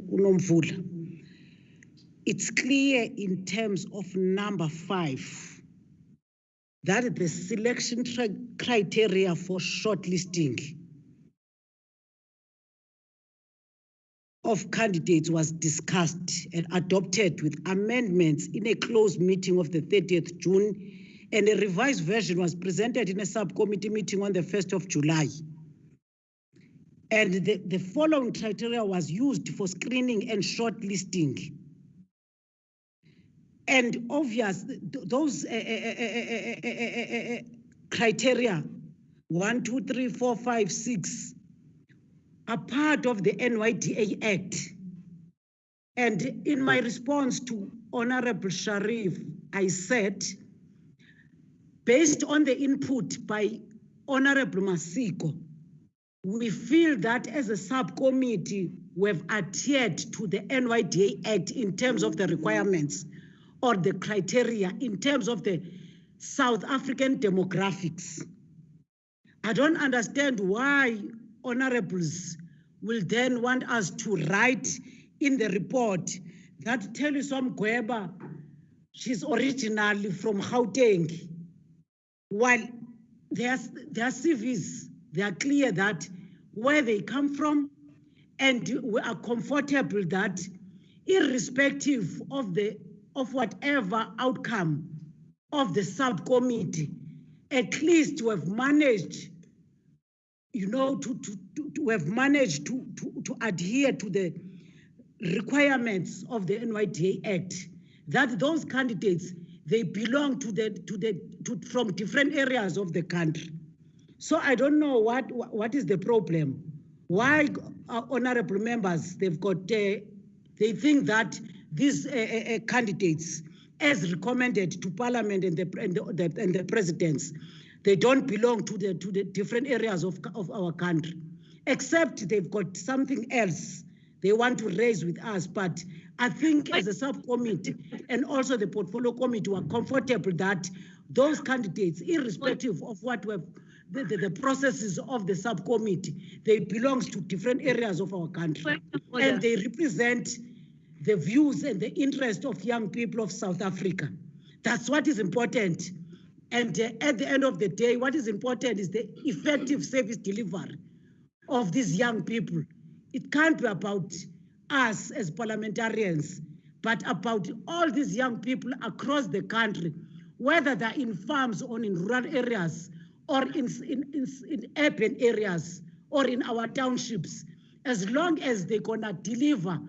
Unomvula, it's clear in terms of number 5 that the selection criteria for shortlisting of candidates was discussed and adopted with amendments in a closed meeting of the 30th June, and a revised version was presented in a subcommittee meeting on the 1st of July. And the following criteria was used for screening and shortlisting. And obvious, those criteria, 1, 2, 3, 4, 5, 6, are part of the NYDA Act. And in my response to Honorable Sharif, I said, based on the input by Honorable Masiko, we feel that as a subcommittee, we've adhered to the NYDA Act in terms of the requirements or the criteria in terms of the South African demographics. I don't understand why honorables will then want us to write in the report that Telisom Gweba, she's originally from Gauteng, while their CVs, they are clear that where they come from, and we are comfortable that irrespective of whatever outcome of the subcommittee, at least we have managed, you know, to adhere to the requirements of the NYDA Act, that those candidates, they belong from different areas of the country. So I don't know what is the problem. Why honorable members, they think that these candidates, as recommended to Parliament and the presidents, they don't belong to the different areas of our country, except they've got something else they want to raise with us. But I think as a subcommittee and also the portfolio committee were comfortable that those candidates, irrespective of what were the processes of the subcommittee, they belong to different areas of our country. And they represent the views and the interest of young people of South Africa. That's what is important. And at the end of the day, what is important is the effective service delivery of these young people. It can't be about us as parliamentarians, but about all these young people across the country, whether they're in farms or in rural areas, or in urban areas, or in our townships, as long as they're gonna deliver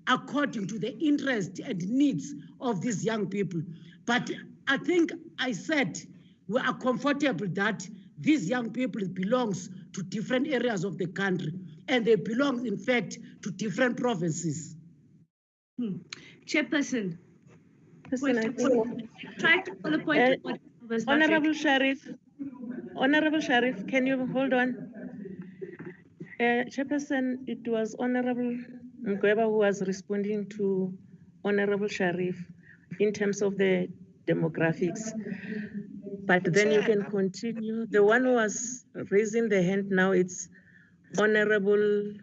according to the interest and needs of these young people. But I think I said we are comfortable that these young people belongs to different areas of the country, and they belong, in fact, to different provinces. Chairperson, Try to call a point. Honorable Sheriff, can you hold on? Chairperson, it was Honorable Mkweba who was responding to Honorable Sharif in terms of the demographics. But then you can continue. The one who was raising the hand now, it's Honorable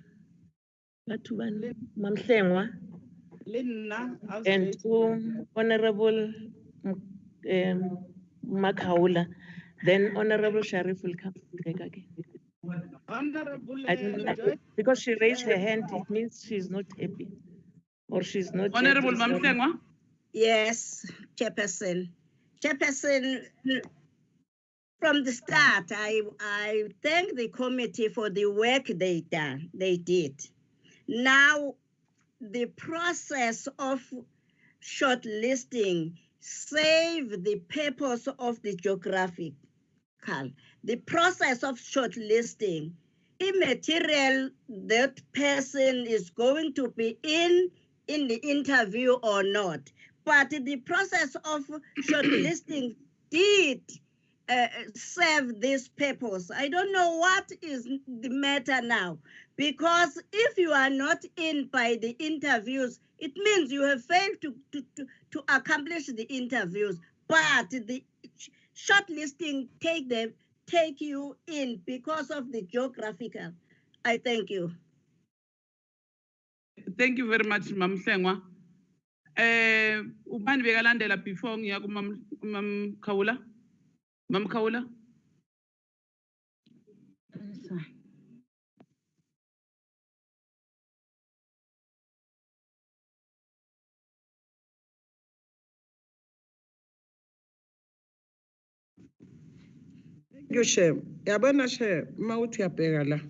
Mamhlengwa and Honorable Makaula. Then Honorable Sharif will come back again. Honorable, I don't know, because she raised her hand, it means she's not happy or she's not. Honorable Mamhlengwa? Yes, Chairperson. Chairperson, from the start, I thank the committee for the work they did. Now, the process of shortlisting save the purpose of the geographical. The process of shortlisting, immaterial that person is going to be in the interview or not. But the process of shortlisting did serve this purpose. I don't know what is the matter now, because if you are not in by the interviews, it means you have failed to accomplish the interviews. But the shortlisting take you in because of the geographical. I thank you. Thank you very much, Mamhlengwa. Ubani bekalandela before ngiya Mam Kaula? Mam Kaula? You share, yabona share, mawuthi uyabheka la.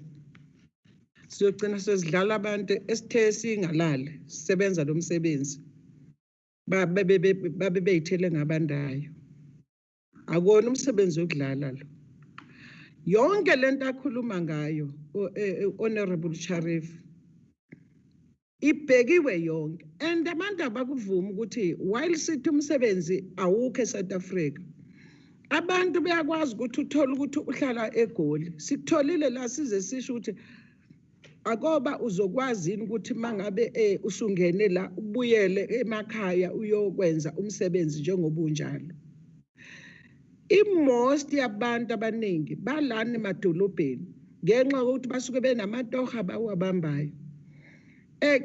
Sizogcina sesidlala abantu esithe singalali, sisebenza lo msebenzi. Babe beyithele ngabandayo. Akona umsebenzi wokudlala lo. Yonke lento akhuluma ngayo Honorable Sharif ibhekiwe yonke, and abantu abakuvuma ukuthi while sithi umsebenzi awukho eSouth Africa, abantu bayakwazi ukuthi uthole ukuthi uhlala eGoli. Sikutholile la size sisho ukuthi akoba uzokwazi yini ukuthi mangabe usungene la ubuyele emakhaya uyokwenza umsebenzi njengoba unjalo. Most yabantu abaningi balana emadolobheni ngenxa yokuthi basuke benamatoha abawabambayo.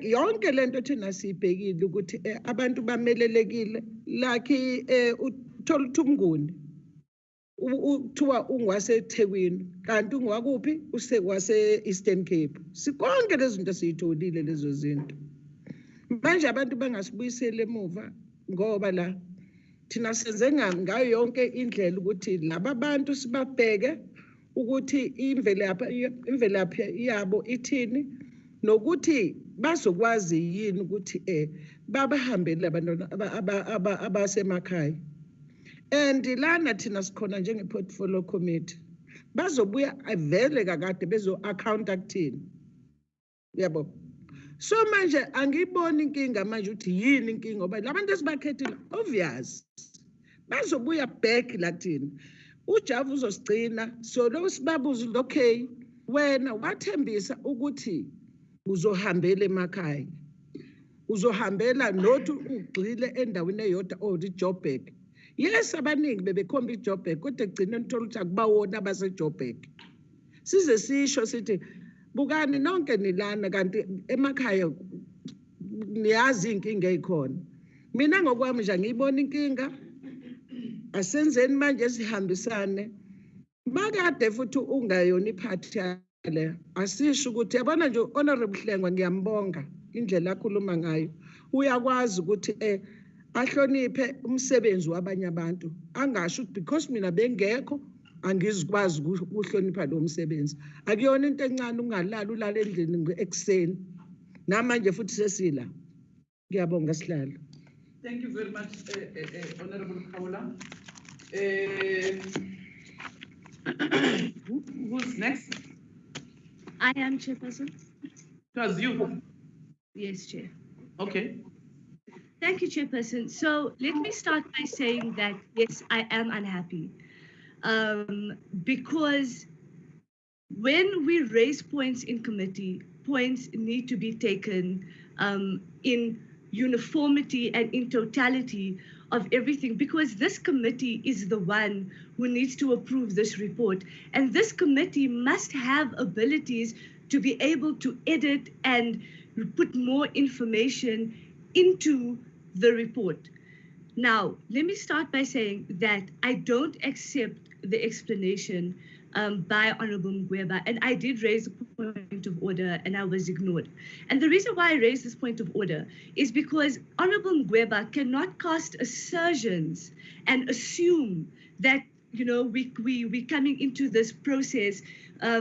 Yonke lento thina siyibhekile ukuthi abantu bamelelekile, like uthola ukuthi umnguni uthiwa ungwaseThekwini kanti ungwakuphi usewase Eastern Cape. Sikonke lezi zinto siyitholile lezo zinto. Manje abantu bangasibuyisela emuva ngoba la thina senze ngayo yonke indlela ukuthi laba bantu sibabheke ukuthi imvelaphi yabo ithini, nokuthi bazokwazi yini ukuthi babahambele abantwana abasemakhaya. And lana thina sikhona njenge-portfolio committee bazobuya vele kakade bezo-accounta kuthini, yabo. So manje angiyiboni inkinga manje ukuthi yini inkinga ngoba labantu esibakhethile obvious bazobuya back la kuthina. Ujavu uzosigcina so lo sibabuza okay wena wathembisa ukuthi uzohambela emakhaya. uzohambela not ugxile endaweni eyodwa or iJoburg. Yes, abaningi bebekhomba iJoburg kodwa egcineni uthola ukuthi akubawona abaseJoburg. Size sisho sithi bukani nonke nilana kanti emakhaya niyazi inkinga ezikhona. Mina ngokwami nje ngiyibona inkinga asenzeni manje sihambisane. Makade futhi ungayona iphathi yale asisho ukuthi yabona nje honorable Hlengwa ngiyambonga indlela akhuluma ngayo. Uyakwazi ukuthi ahloniphe umsebenzi wabanye abantu angasho because mina bengekho angizikwazi ukuhlonipha lo msebenzi. Akuyona into encane ungalala ulala endlini ekseni namanje futhi sesila. Ngiyabonga sihlalo. Thank you very much, Honorable Kaula. Who's next? I am Chairperson. It was you. Yes, Chair. Okay. Thank you, Chairperson. So let me start by saying that, yes, I am unhappy. Because when we raise points in committee, points need to be taken in uniformity and in totality of everything, because this committee is the one who needs to approve this report. And this committee must have abilities to be able to edit and put more information into the report. Now, let me start by saying that I don't accept the explanation by Honorable Mgweba, and I did raise a point of order and I was ignored. And the reason why I raised this point of order is because Honorable Mgweba cannot cast assertions and assume that, you know, we're coming into this process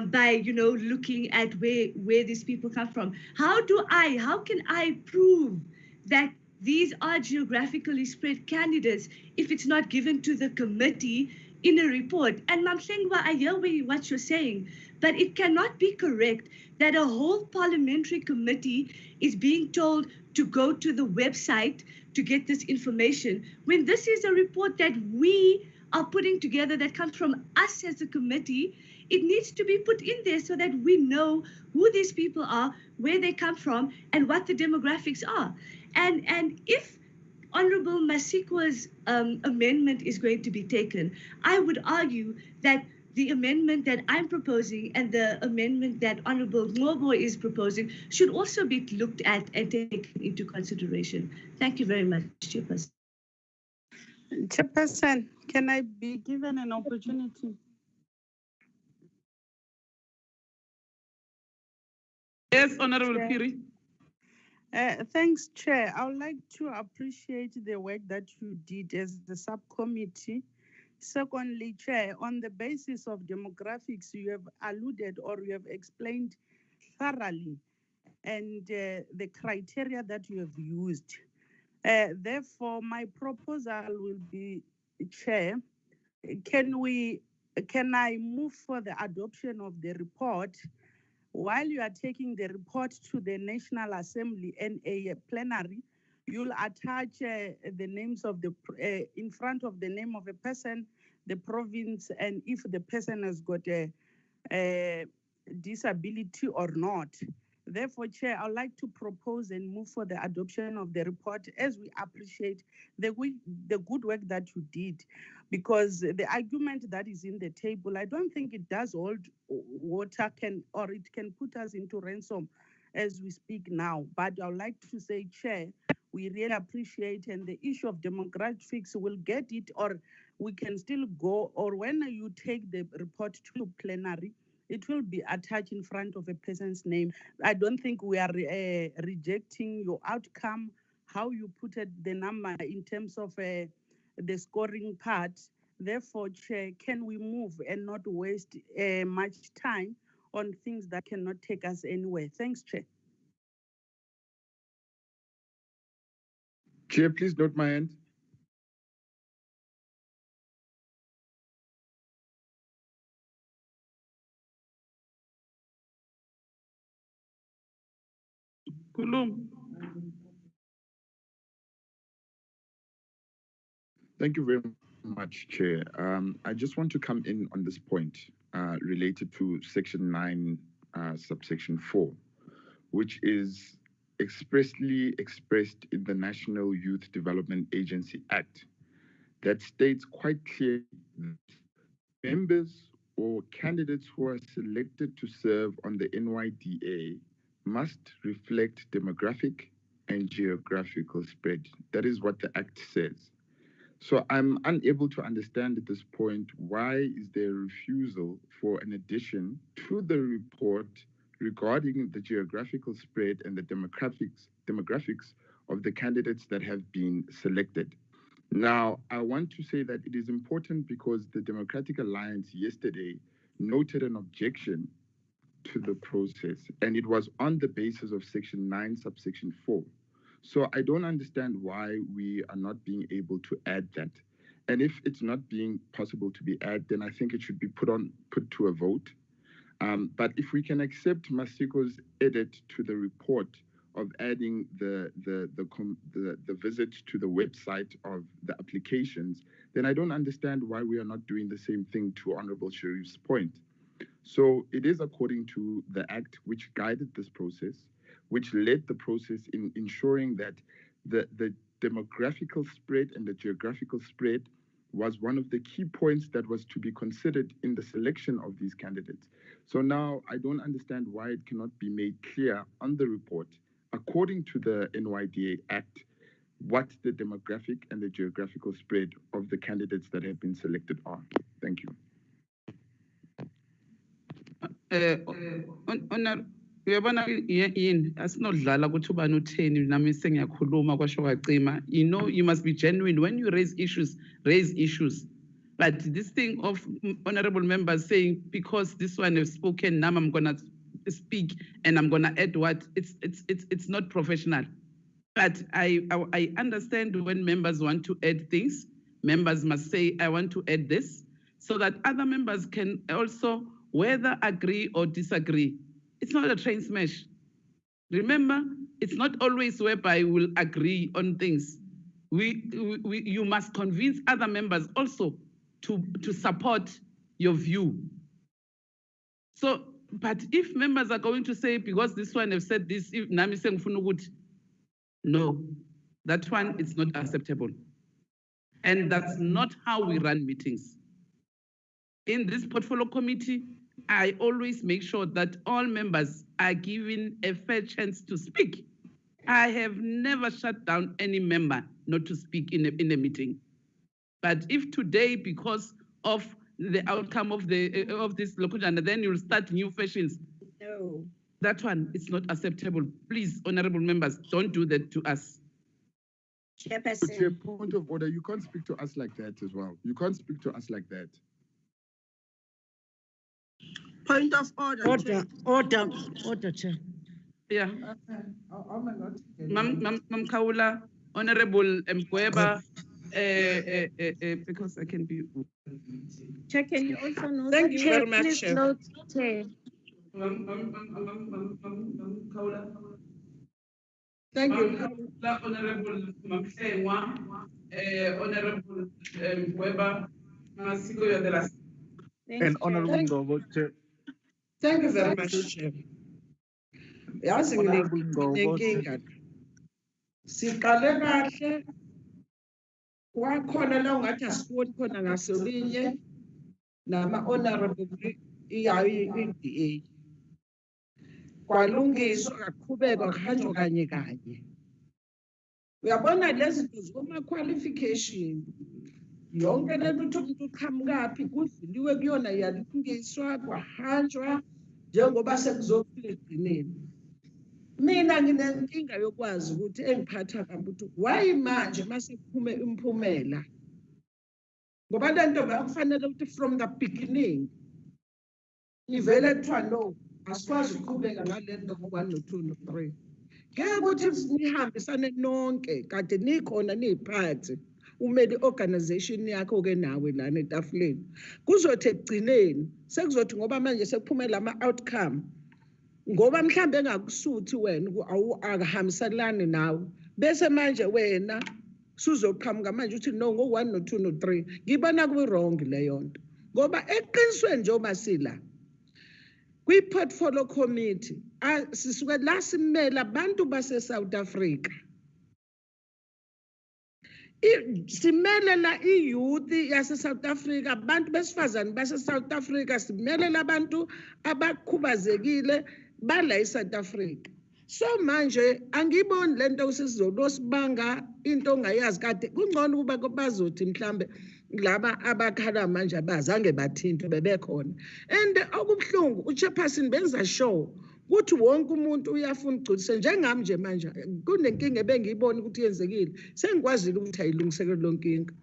by, you know, looking at where these people come from. How can I prove that these are geographically spread candidates if it's not given to the committee in a report? And Mamhlengwa, I hear what you're saying, but it cannot be correct that a whole parliamentary committee is being told to go to the website to get this information when this is a report that we are putting together that comes from us as a committee. It needs to be put in there so that we know who these people are, where they come from, and what the demographics are. And if Honorable Masikwa's amendment is going to be taken, I would argue that the amendment that I'm proposing and the amendment that Honorable Ngobo is proposing should also be looked at and taken into consideration. Thank you very much, Chairperson. Chairperson, can I be given an opportunity? Yes, Honorable Piri. Thanks, Chair. I would like to appreciate the work that you did as the subcommittee. Secondly, Chair, on the basis of demographics, you have alluded or you have explained thoroughly and the criteria that you have used. Therefore, my proposal will be, Chair, can I move for the adoption of the report while you are taking the report to the National Assembly and a plenary? You'll attach the names of the in front of the name of a person, the province, and if the person has got a disability or not. Therefore, Chair, I'd like to propose and move for the adoption of the report as we appreciate the good work that you did, because the argument that is in the table, I don't think it does hold water or it can put us into ransom as we speak now. But I would like to say, Chair, we really appreciate, and the issue of demographics will get it, or we can still go, or when you take the report to plenary, it will be attached in front of a person's name. I don't think we are rejecting your outcome, how you put it, the number in terms of the scoring part. Therefore, Chair, can we move and not waste much time on things that cannot take us anywhere? Thanks, Chair. Chair, please note my hand. Kulum. Thank you very much, Chair. I just want to come in on this point related to Section 9, subsection 4, which is expressly expressed in the National Youth Development Agency Act that states quite clearly that members or candidates who are selected to serve on the NYDA must reflect demographic and geographical spread. That is what the Act says. So I'm unable to understand at this point why is there a refusal for an addition to the report regarding the geographical spread and the demographics of the candidates that have been selected. Now, I want to say that it is important because the Democratic Alliance yesterday noted an objection to the process, and it was on the basis of Section 9, subsection 4. So I don't understand why we are not being able to add that. And if it's not being possible to be added, then I think it should be put to a vote. But if we can accept Masiko's edit to the report of adding the visit to the website of the applications, then I don't understand why we are not doing the same thing to Honorable Sharif's point. So it is according to the Act which guided this process, which led the process in ensuring that the demographical spread and the geographical spread was one of the key points that was to be considered in the selection of these candidates. So now I don't understand why it cannot be made clear on the report, according to the NYDA Act, what the demographic and the geographical spread of the candidates that have been selected are. Thank you. Uyabona yini asinodlala ukuthi ubani utheni nami sengiyakhuluma kwasho kwacima. You know, you must be genuine when you raise issues. But this thing of honorable members saying because this one has spoken, now I'm gonna speak and I'm gonna add what, it's not professional. But I understand when members want to add things, members must say I want to add this, so that other members can also whether agree or disagree. It's not a train smash. Remember, it's not always whereby we'll agree on things. You must convince other members also to support your view. So, but if members are going to say, because this one have said this, no, that one is not acceptable. And that's not how we run meetings. In this portfolio committee, I always make sure that all members are given a fair chance to speak. I have never shut down any member not to speak in a meeting. But if today, because of the outcome of this location, then you'll start new fashions. No. That one is not acceptable. Please, honorable members, don't do that to us. Chairperson. Chair, point of order, you can't speak to us like that as well. You can't speak to us like that. Point of order. Order, Chair. Yeah. Mam Kaula, Honorable Mkweba, because I can be. Chair, can you also note? Thank you very much, Chair. Note, Chair. Thank you. Honorable Mamsewa, Honorable Mkweba, Masiko, you're the last. And Honorable Ngobo, Chair. Thank you very much, Chair. Yazi nginenkinga. Siqale kahle. Wakhona la ungathi asiboni khona ngasolinye nama honorable iNDA. Kwalungiswa kaqhubeka kuhanjwa kanye kanye. Uyabona lezi zinto zoma qualification. Yonke lento umuntu uqhamukaphi kudluliwe kuyona yalungiswa kwahanjwa njengoba sekuzofika egcineni. Mina nginenkinga yokwazi ukuthi engiphatha kabi ukuthi why manje mase kuphume imphumela. Ngoba lento bekufanele ukuthi from the beginning ivele kuthiwa no asikwazi ukuqhubeka ngalento ngo-1 no-2 no-3. Ngeke ukuthi nihambisane nonke kade nikhona niyiphathi umeli organization yakho ke nawe lana etafuleni. Kuzothi ekugcineni sekuzothi ngoba manje sekuphumela ama-outcome ngoba mhlambe engakusuthi wena akuhambiselani nawe bese manje wena suzoqhamuka manje uthi no ngo-1 no-2 no-3. Ngibona kuyi-wrong leyo nto ngoba eqinisweni nje omasila kwi-portfolio committee sisuke la simela abantu base-South Africa. Simele la i-youth yase-South Africa, abantu besifazane base-South Africa, simele labantu abakhubazekile bala e-South Africa. So manje angiboni lento sizolosibanga into ongayazi kade kungcono ukuba bazothi mhlambe laba abakhala manje abazange bathintwe bebekhona. And okubhlungu uchairperson benza sure ukuthi wonke umuntu uyafuna ugcudise njengami nje manje kunenkinga ebengiyibona ukuthi yenzekile sengikwazile ukuthi ayilungisekele lo nkinga.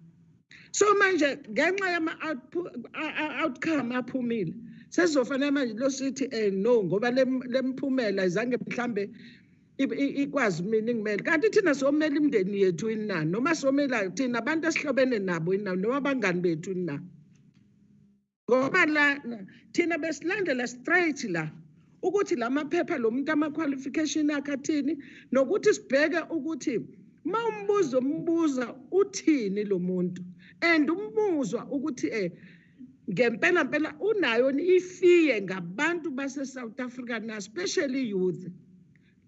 So manje ngenxa yama outcome aphumile sesizofanele manje lo sithi no ngoba lemphumela izange mhlambe ikwazi mina ngimele kanti thina somela imndeni yethu inani noma somela thina abantu esihlobene nabo inani noma abangani bethu inani ngoba la thina besilandela straight la ukuthi lamaphepha lo muntu ama-qualification akhe athini nokuthi sibheke ukuthi ma umbuza uthini lo muntu and umbuzwa ukuthi ngempela unayo ifiye ngabantu base-South Africa na especially youth.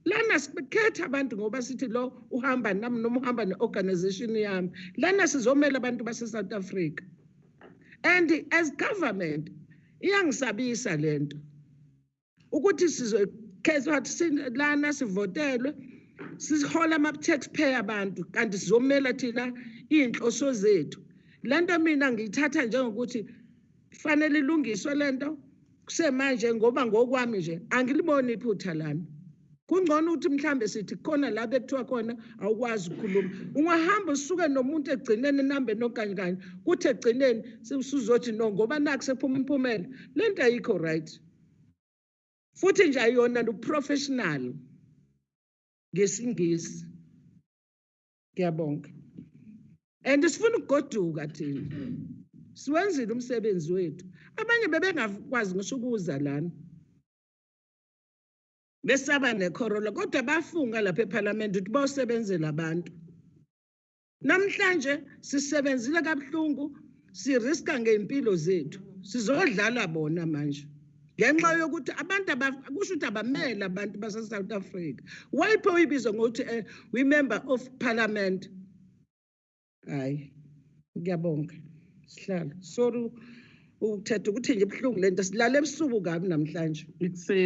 Lana sikhetha abantu ngoba sithi lo uhamba nami noma uhamba ne-organization yami. Lana sizomela abantu base-South Africa. And as government iyangisabisa lento. Ukuthi sizokhetha lana sivotelwe sihola ama-taxpayer abantu kanti sizomela thina iy'nhloso zethu. Lento mina ngiyithatha njengokuthi fanele ilungiswe lento kusemanje ngoba ngokwami nje angiliboni iphutha lana. Kungcono ukuthi mhlambe sithi khona la bekuthiwa khona awukwazi ukukhuluma. Ungahamba usuke nomuntu egcineni nambe nokanye kuthi egcineni sizothi no ngoba naku sephuma impumela. Lento ayikho right. Futhi nje ayona no-professional ngesingisi. Ngiyabonga. And sifuna ukugoduka thina. Siwenzile umsebenzi wethu. Abanye bebengakwazi ngisho ukuza lana. Besaba nekhorola kodwa bafunga lapha eParliament ukuthi bawusebenzela abantu. Namhlanje sisebenzile kabuhlungu, siriska ngeimpilo zethu. Sizodlala bona manje. Ngenxa yokuthi abantu kusho ukuthi abamela abantu base-South Africa. Wayipho uyibizwa ngokuthi we member of Parliament. Hayi. Ngiyabonga. Sihlala. Sorry ukuthetha ukuthi nje buhlungu lento silale ebusuku kabi namhlanje.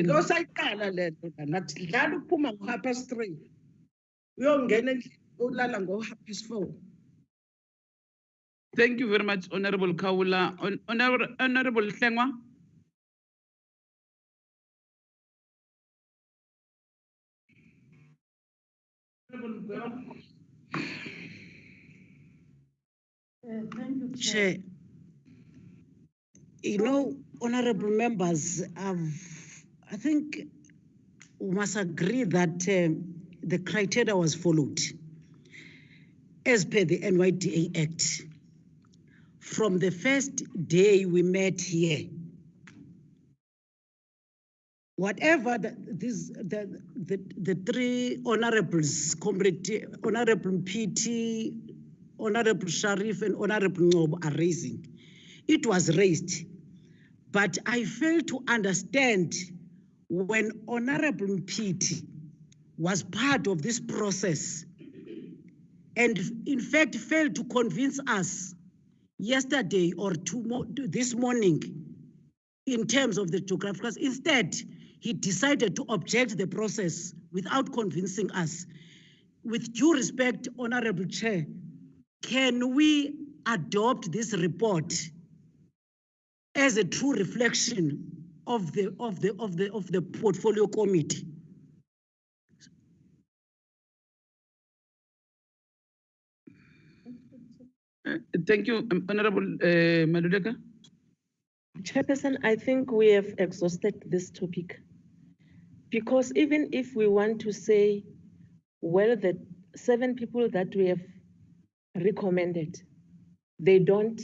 Lo sayiqala lento nathi dlala ukuphuma ngo3:30. Uyongena ulala ngo4:30. Thank you very much, Honorable Kawula. Honorable Hlengwa. Thank you, Chair. You know, honorable members, I think we must agree that the criteria was followed as per the NYDA Act. From the first day we met here, whatever the three honorables, Honorable PT, Honorable Sharif and Honorable Ngob are raising, it was raised. But I fail to understand when Honorable PT was part of this process and in fact failed to convince us yesterday or this morning in terms of the geographical. Instead, he decided to object the process without convincing us. With due respect, Honorable Chair, can we adopt this report as a true reflection of the portfolio committee? Thank you, Honorable Madudeka. Chairperson, I think we have exhausted this topic because even if we want to say, well, the 7 people that we have recommended, they don't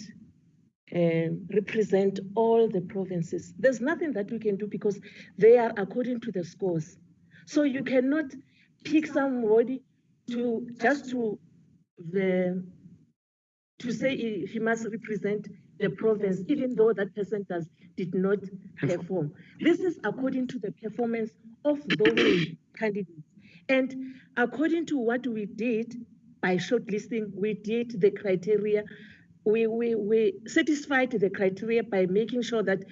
represent all the provinces. There's nothing that we can do because they are according to the scores. So you cannot pick somebody to to say he must represent the province, even though that person did not perform. This is according to the performance of those candidates. And according to what we did by shortlisting, we did the criteria. We satisfied the criteria by making sure that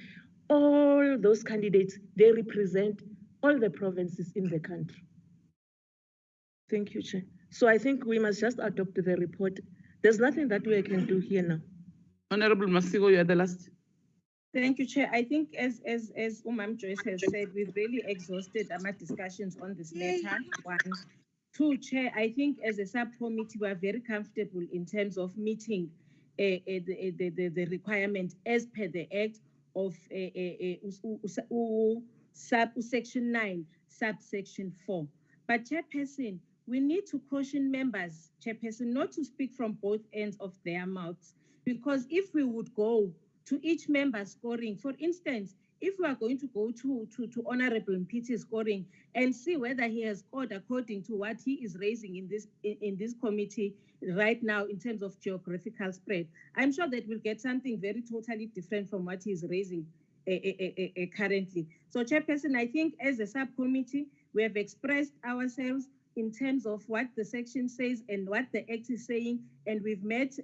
all those candidates, they represent all the provinces in the country. Thank you, Chair. So I think we must just adopt the report. There's nothing that we can do here now. Honorable Masiko, you are the last. Thank you, Chair. I think as Umam Joyce has said, we've really exhausted our discussions on this matter. One. Two, Chair, I think as a subcommittee, we are very comfortable in terms of meeting the requirement as per the Act of Section 9, subsection 4. But Chairperson, we need to caution members, Chairperson, not to speak from both ends of their mouths, because if we would go to each member scoring, for instance, if we are going to go to Honorable Mpiti's scoring and see whether he has scored according to what he is raising in this committee right now in terms of geographical spread, I'm sure that we'll get something very totally different from what he's raising currently. So, Chairperson, I think as a subcommittee, we have expressed ourselves in terms of what the section says and what the Act is saying, and we've met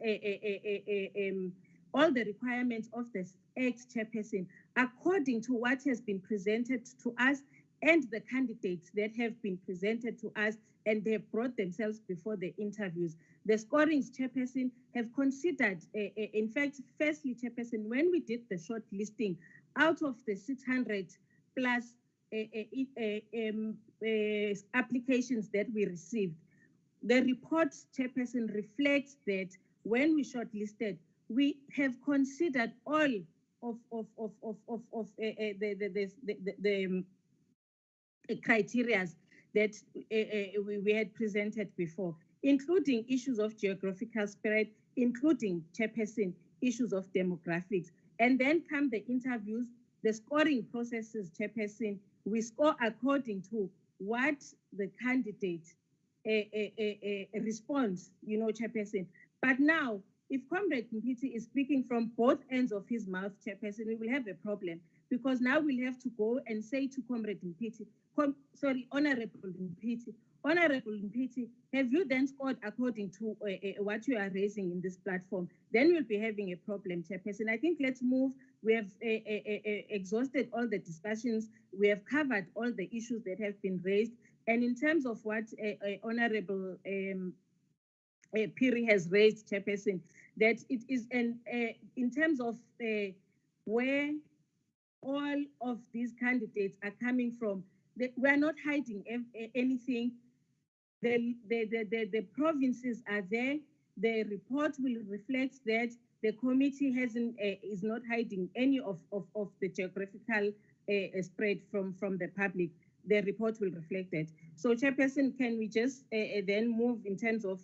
all the requirements of the Act, Chairperson, according to what has been presented to us and the candidates that have been presented to us, and they have brought themselves before the interviews. The scorings, Chairperson, have considered, in fact, firstly, Chairperson, when we did the shortlisting, out of the 600 plus applications that we received, the report, Chairperson, reflects that when we shortlisted, we have considered all of the criteria that we had presented before, including issues of geographical spread, including, Chairperson, issues of demographics. And then come the interviews, the scoring processes, Chairperson. We score according to what the candidate responds, Chairperson. But now, if Comrade Mpiti is speaking from both ends of his mouth, Chairperson, we will have a problem, because now we'll have to go and say to Comrade Mpiti, Honorable Mpiti, Honorable Mpiti, have you then scored according to what you are raising in this platform? Then we'll be having a problem, Chairperson. I think let's move. We have exhausted all the discussions. We have covered all the issues that have been raised. And in terms of what Honorable Piri has raised, Chairperson, that it is in terms of where all of these candidates are coming from, we are not hiding anything. The provinces are there. The report will reflect that. The committee is not hiding any of the geographical spread from the public. The report will reflect that. So, Chairperson, can we just then move in terms of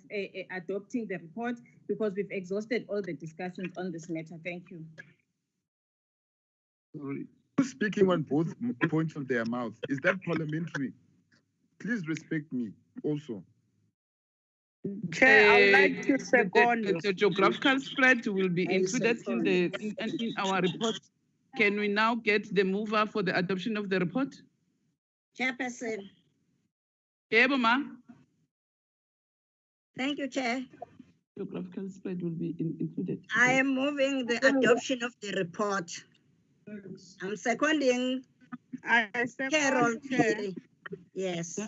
adopting the report, because we've exhausted all the discussions on this matter. Thank you. Sorry. Speaking on both points of their mouth, is that parliamentary? Please respect me also. Chair, I would like to second. The geographical spread will be included in our report. Can we now get the mover for the adoption of the report? Chairperson. Ma. Thank you, Chair. Geographical spread will be included. I am moving the adoption of the report. I'm seconding Carol Piri. Yes.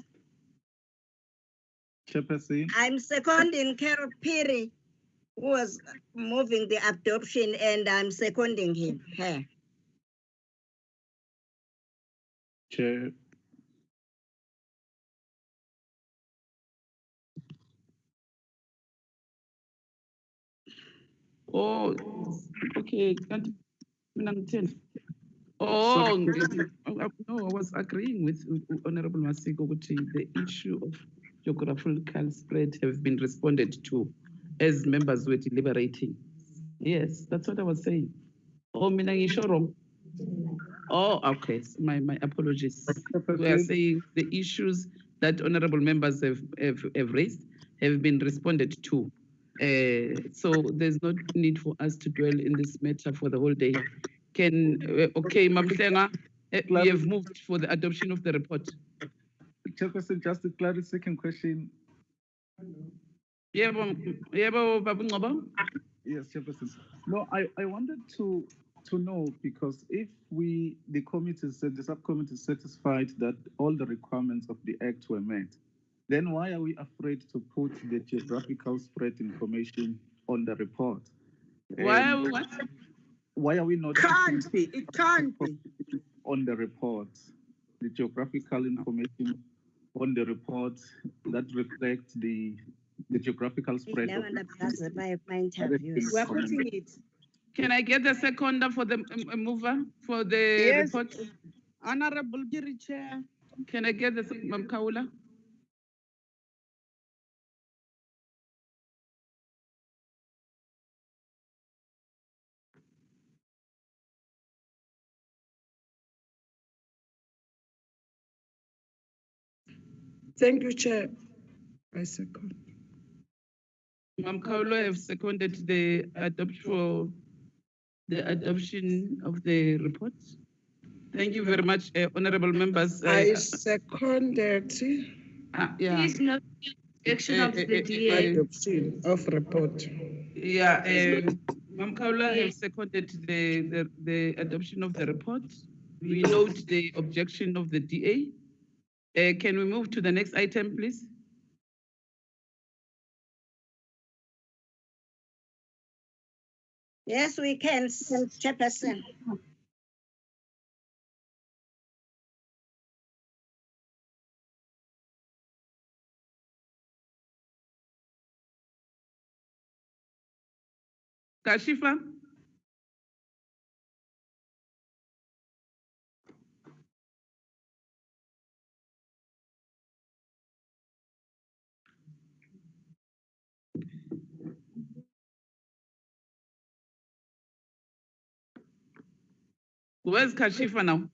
Chairperson. I'm seconding Carol Piri, who was moving the adoption, and I'm seconding him. Her. Chair. Oh, okay. Oh, no, I was agreeing with Honorable Masiko that the issue of geographical spread have been responded to as members were deliberating. Yes, that's what I was saying. Oh, wrong. Oh, okay. So my apologies. We are saying the issues that honorable members have raised have been responded to. So there's no need for us to dwell in this matter for the whole day. Okay, Mamhlenga, we have moved for the adoption of the report. Chairperson, just to clarify, second question. Yebo, Babu Ngcobo? Yes, Chairperson. No, I wanted to know, because if the subcommittee is satisfied that all the requirements of the Act were met, then why are we afraid to put the geographical spread information on the report? Why are we what? Why are we not It can't be. on the report, the geographical information on the report that reflects the geographical spread of We're putting it. Can I get the seconder for the mover for the Yes. report? Honorable Giri Chair. Can I get the Mam Kaula? Thank you, Chair. I second. Mam Kaula have seconded the adoption of the report. Thank you very much, honorable members. I seconded Yeah. Please note the objection of the DA. adoption of report. Yeah, Mam Kaula have seconded the adoption of the report. We note the objection of the DA. Can we move to the next item, please? Yes, we can, Chairperson. Kashifa? Where's Kashifa now?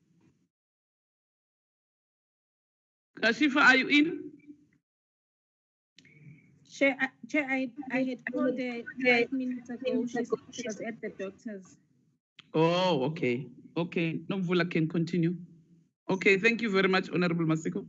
Kashifa, are you in? Chair, I had called 5 minutes ago. She was at the doctor's. Oh, okay. Okay, Nomvula can continue. Okay, thank you very much, Honorable Masiko.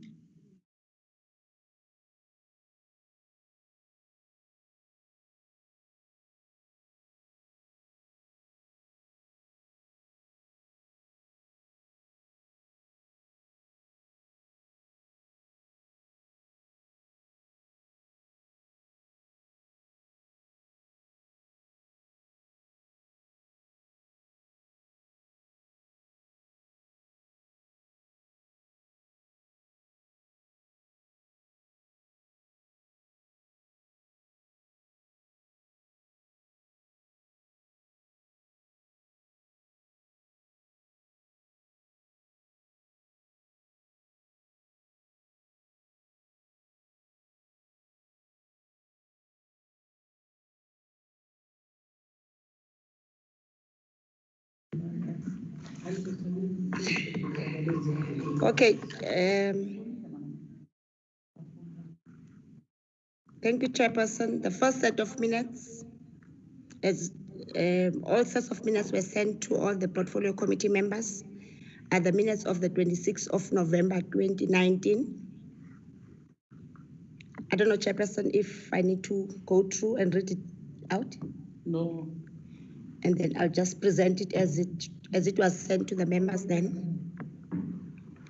Okay. Thank you, Chairperson. The first set of minutes, as all sets of minutes were sent to all the portfolio committee members, are the minutes of the 26th of November 2019. I don't know, Chairperson, if I need to go through and read it out. No. And then I'll just present it as it was sent to the members then.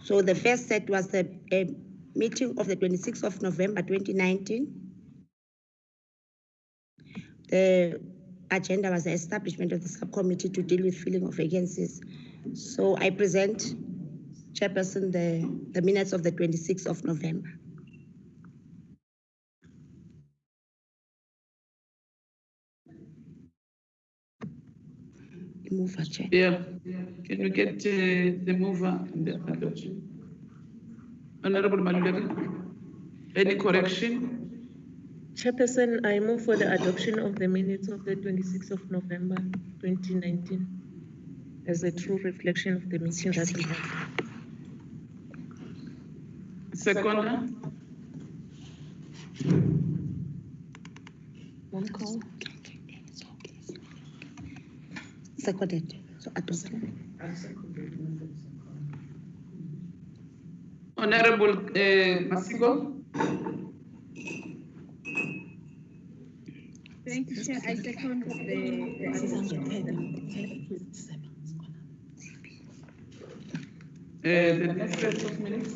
So the first set was the meeting of the 26th of November 2019. The agenda was the establishment of the subcommittee to deal with filling of vacancies. So I present, Chairperson, the minutes of the 26th of November. Mover, Chair. Yeah. Can we get the mover and the adoption? Honorable Maluleke, any correction? Chairperson, I move for the adoption of the minutes of the 26th of November 2019 as a true reflection of the meeting that we had. Second. One call. Seconded. So adopted. Honorable Masiko. Thank you, Chair. I second the adoption of the minutes. The next set of minutes.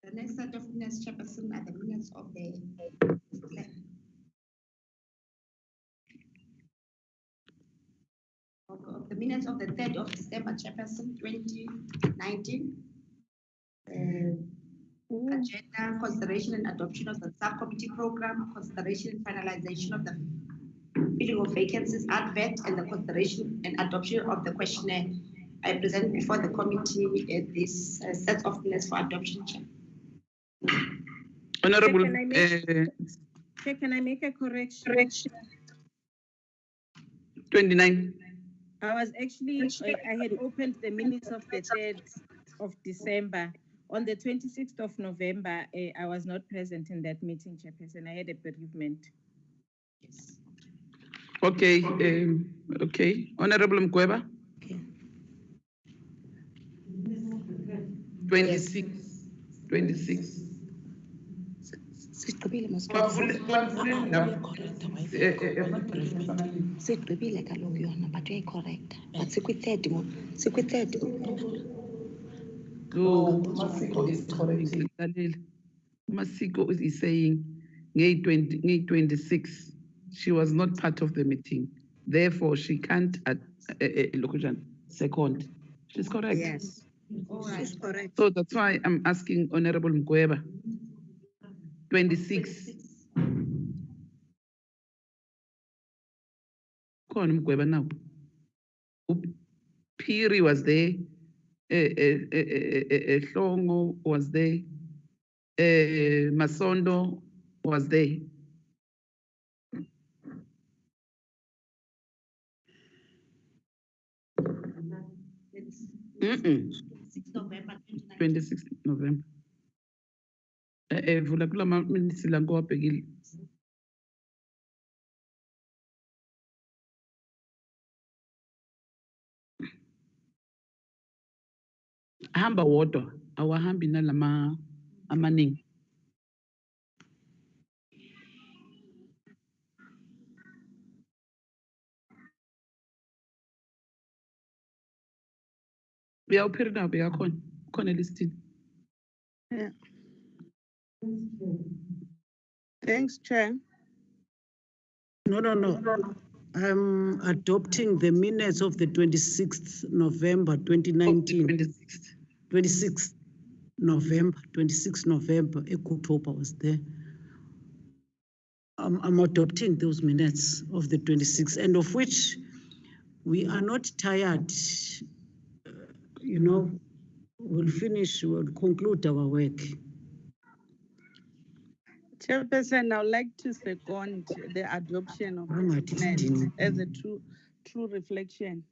The next set of minutes, Chairperson, are the minutes of the minutes of the 3rd of December, Chairperson, 2019. Agenda, consideration and adoption of the subcommittee program, consideration and finalization of the filling of vacancies advert, and the consideration and adoption of the questionnaire. I present before the committee this set of minutes for adoption, Chair. Honorable. Chair, can I make a correction? 29. I was actually, I had opened the minutes of the 3rd of December. On the 26th of November, I was not present in that meeting, Chairperson. I had a bereavement. Yes. Okay. Okay. Honorable Mkweba. Okay. 26. Yes. 26. Sigqibile kaloku yona but uyayicorrecta but sikwi-3rd mo sikwi-3rd. No, Masiko is correcting. Masiko is saying 26. She was not part of the meeting. Therefore, she can't second. She's correct. Yes. All right. She's correct. So that's why I'm asking Honorable Mkweba. 26. Go on, Mkweba now. Piri was there. Hlongo was there. Masondo was there. Mm-mm. 26 November. Vula kula minutes la ngowabhekile. Hamba wodwa, awahambi nalama amaningi. Uyawuphiri nawo bekakhona, khona elistini. Yeah. Thanks, Chair. No. I'm adopting the minutes of the 26th November 2019. 26th November, Ekutopa was there. I'm adopting those minutes of the 26th, and of which we are not tired. We'll conclude our work. Chairperson, I would like to second the adoption of the minutes as a true reflection.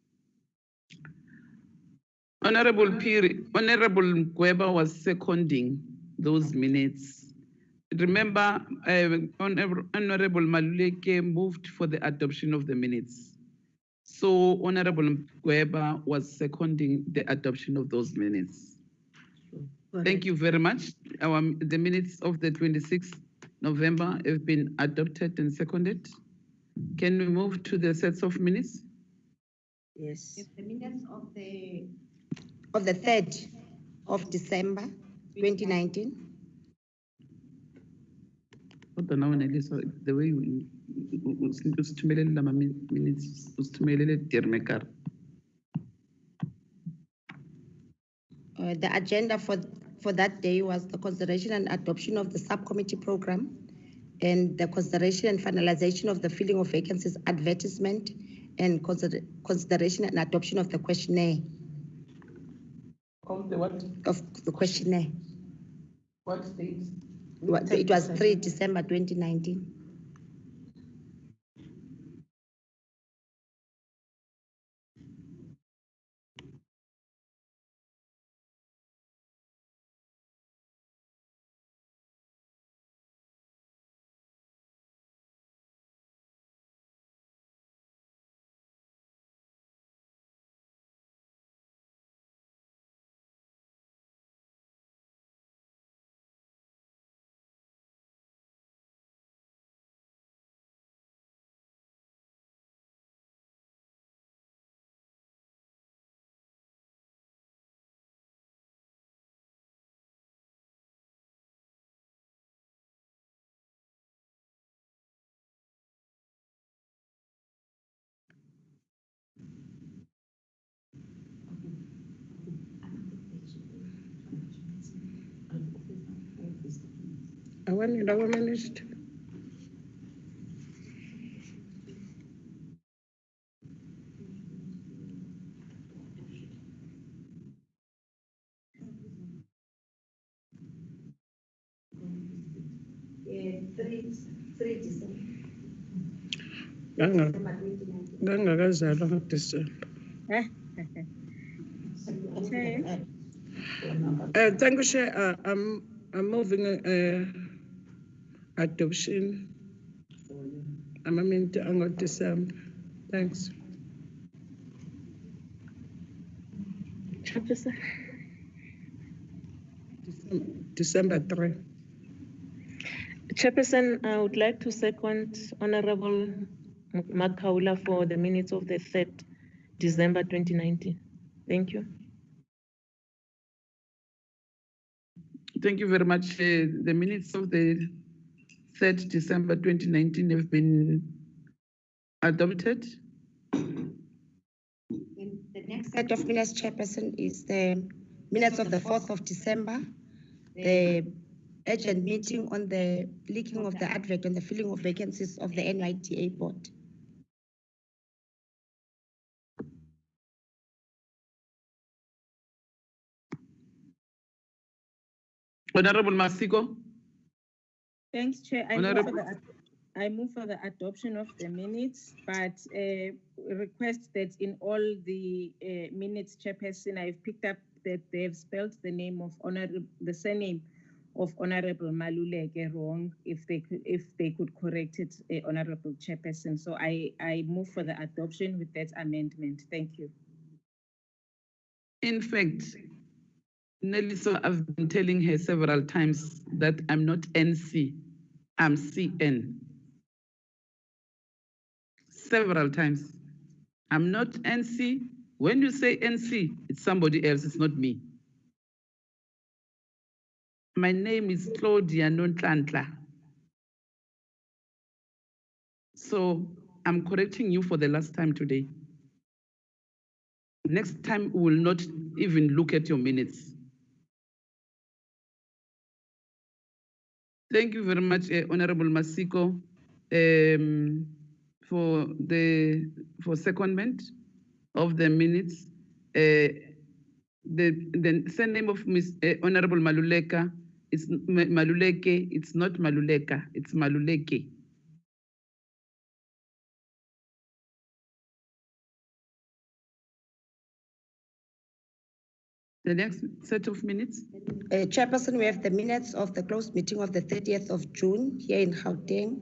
Honorable Mkweba was seconding those minutes. Remember, Honorable Maluleke moved for the adoption of the minutes. So Honorable Mkweba was seconding the adoption of those minutes. Thank you very much. The minutes of the 26th November have been adopted and seconded. Can we move to the sets of minutes? Yes. The minutes of the 3rd of December 2019. The way we minutes, the agenda for that day was the consideration and adoption of the subcommittee program and the consideration and finalization of the filling of vacancies advertisement and consideration and adoption of the questionnaire. Of the what? Of the questionnaire. What date? It was 3 December 2019. I want you to manage. Ngangakazalwa ngoDisemba. Chair. Thank you, Chair. I'm moving adoption. Amendment on December. Thanks. Chairperson. December 3. Chairperson, I would like to second Honorable Makaula for the minutes of the 3rd December 2019. Thank you. Thank you very much. The minutes of the 3rd December 2019 have been adopted. The next set of minutes, Chairperson, is the minutes of the 4th of December, the urgent meeting on the leaking of the advert and the filling of vacancies of the NYDA board. Honorable Masiko. Thanks, Chair. I move for the adoption of the minutes, but request that in all the minutes, Chairperson, I've picked up that they've spelled the name of the surname of Honorable Maluleke wrong. If they could correct it, Honorable Chairperson. So I move for the adoption with that amendment. Thank you. In fact, Nelisa, I've been telling her several times that I'm not NC, I'm CN. Several times. I'm not NC. When you say NC, it's somebody else, it's not me. My name is Claudia Nontlantla. So I'm correcting you for the last time today. Next time, we will not even look at your minutes. Thank you very much, Honorable Masiko, for secondment of the minutes. The surname of Ms. Honorable Maluleka is Maluleke. It's not Maluleka. It's Maluleke. The next set of minutes. Chairperson, we have the minutes of the closed meeting of the 30th of June here in Gauteng.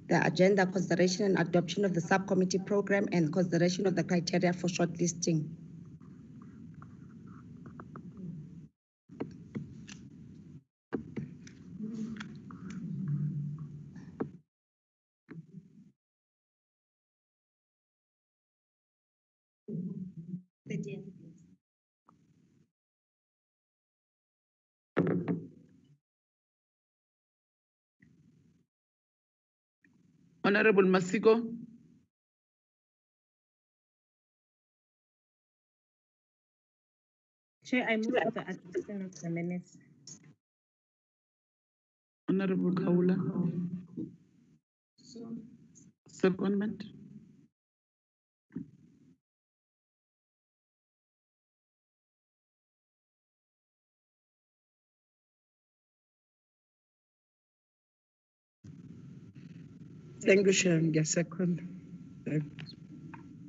The agenda, consideration and adoption of the subcommittee program and consideration of the criteria for shortlisting. Honorable Masiko. Chair, I move for the adoption of the minutes. Honorable Kaula. Secondment. Thank you, Chair. Second.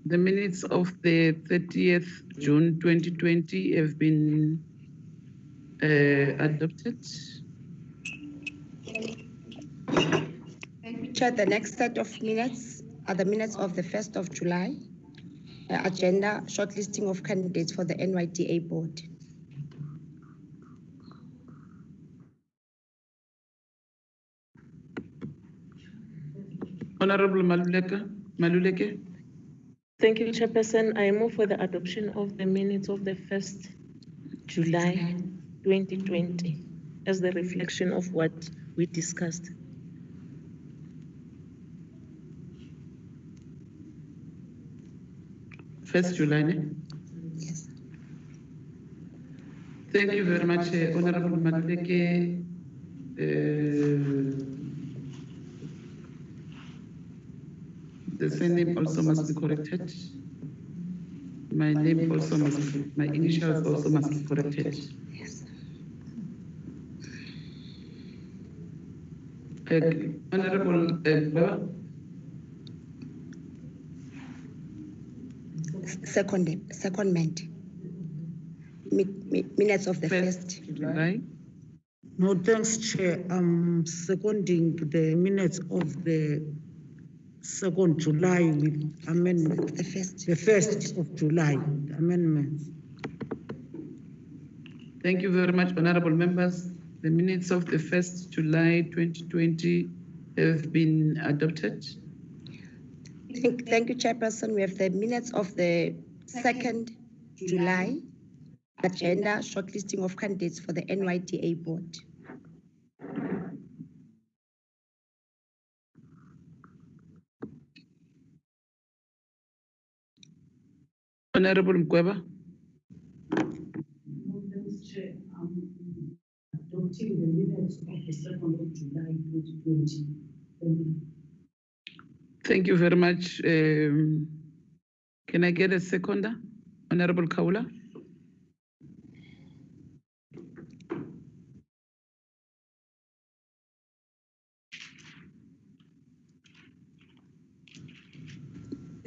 The minutes of the 30th June 2020 have been adopted. Chair, the next set of minutes are the minutes of the 1st of July. Agenda, shortlisting of candidates for the NYDA board. Honorable Maluleke. Thank you, Chairperson. I move for the adoption of the minutes of the 1st July 2020 as the reflection of what we discussed. First July, ne? Yes. Thank you very much, Honorable Maluleke. The surname also must be corrected. My name also must be, my initials also must be corrected. Yes. Honorable Baba? Secondment. Minutes of the first. July. No, thanks, Chair. I'm seconding the minutes of the 2nd July with amendment. The first. The 1st of July, amendments. Thank you very much, honorable members. The minutes of the 1st July 2020 have been adopted. Thank you, Chairperson. We have the minutes of the 2nd July agenda shortlisting of candidates for the NYDA board. Honorable Mkweba? Adopting the minutes of the 2nd of July 2020. Thank you very much. Can I get a seconder? Honorable Kaula?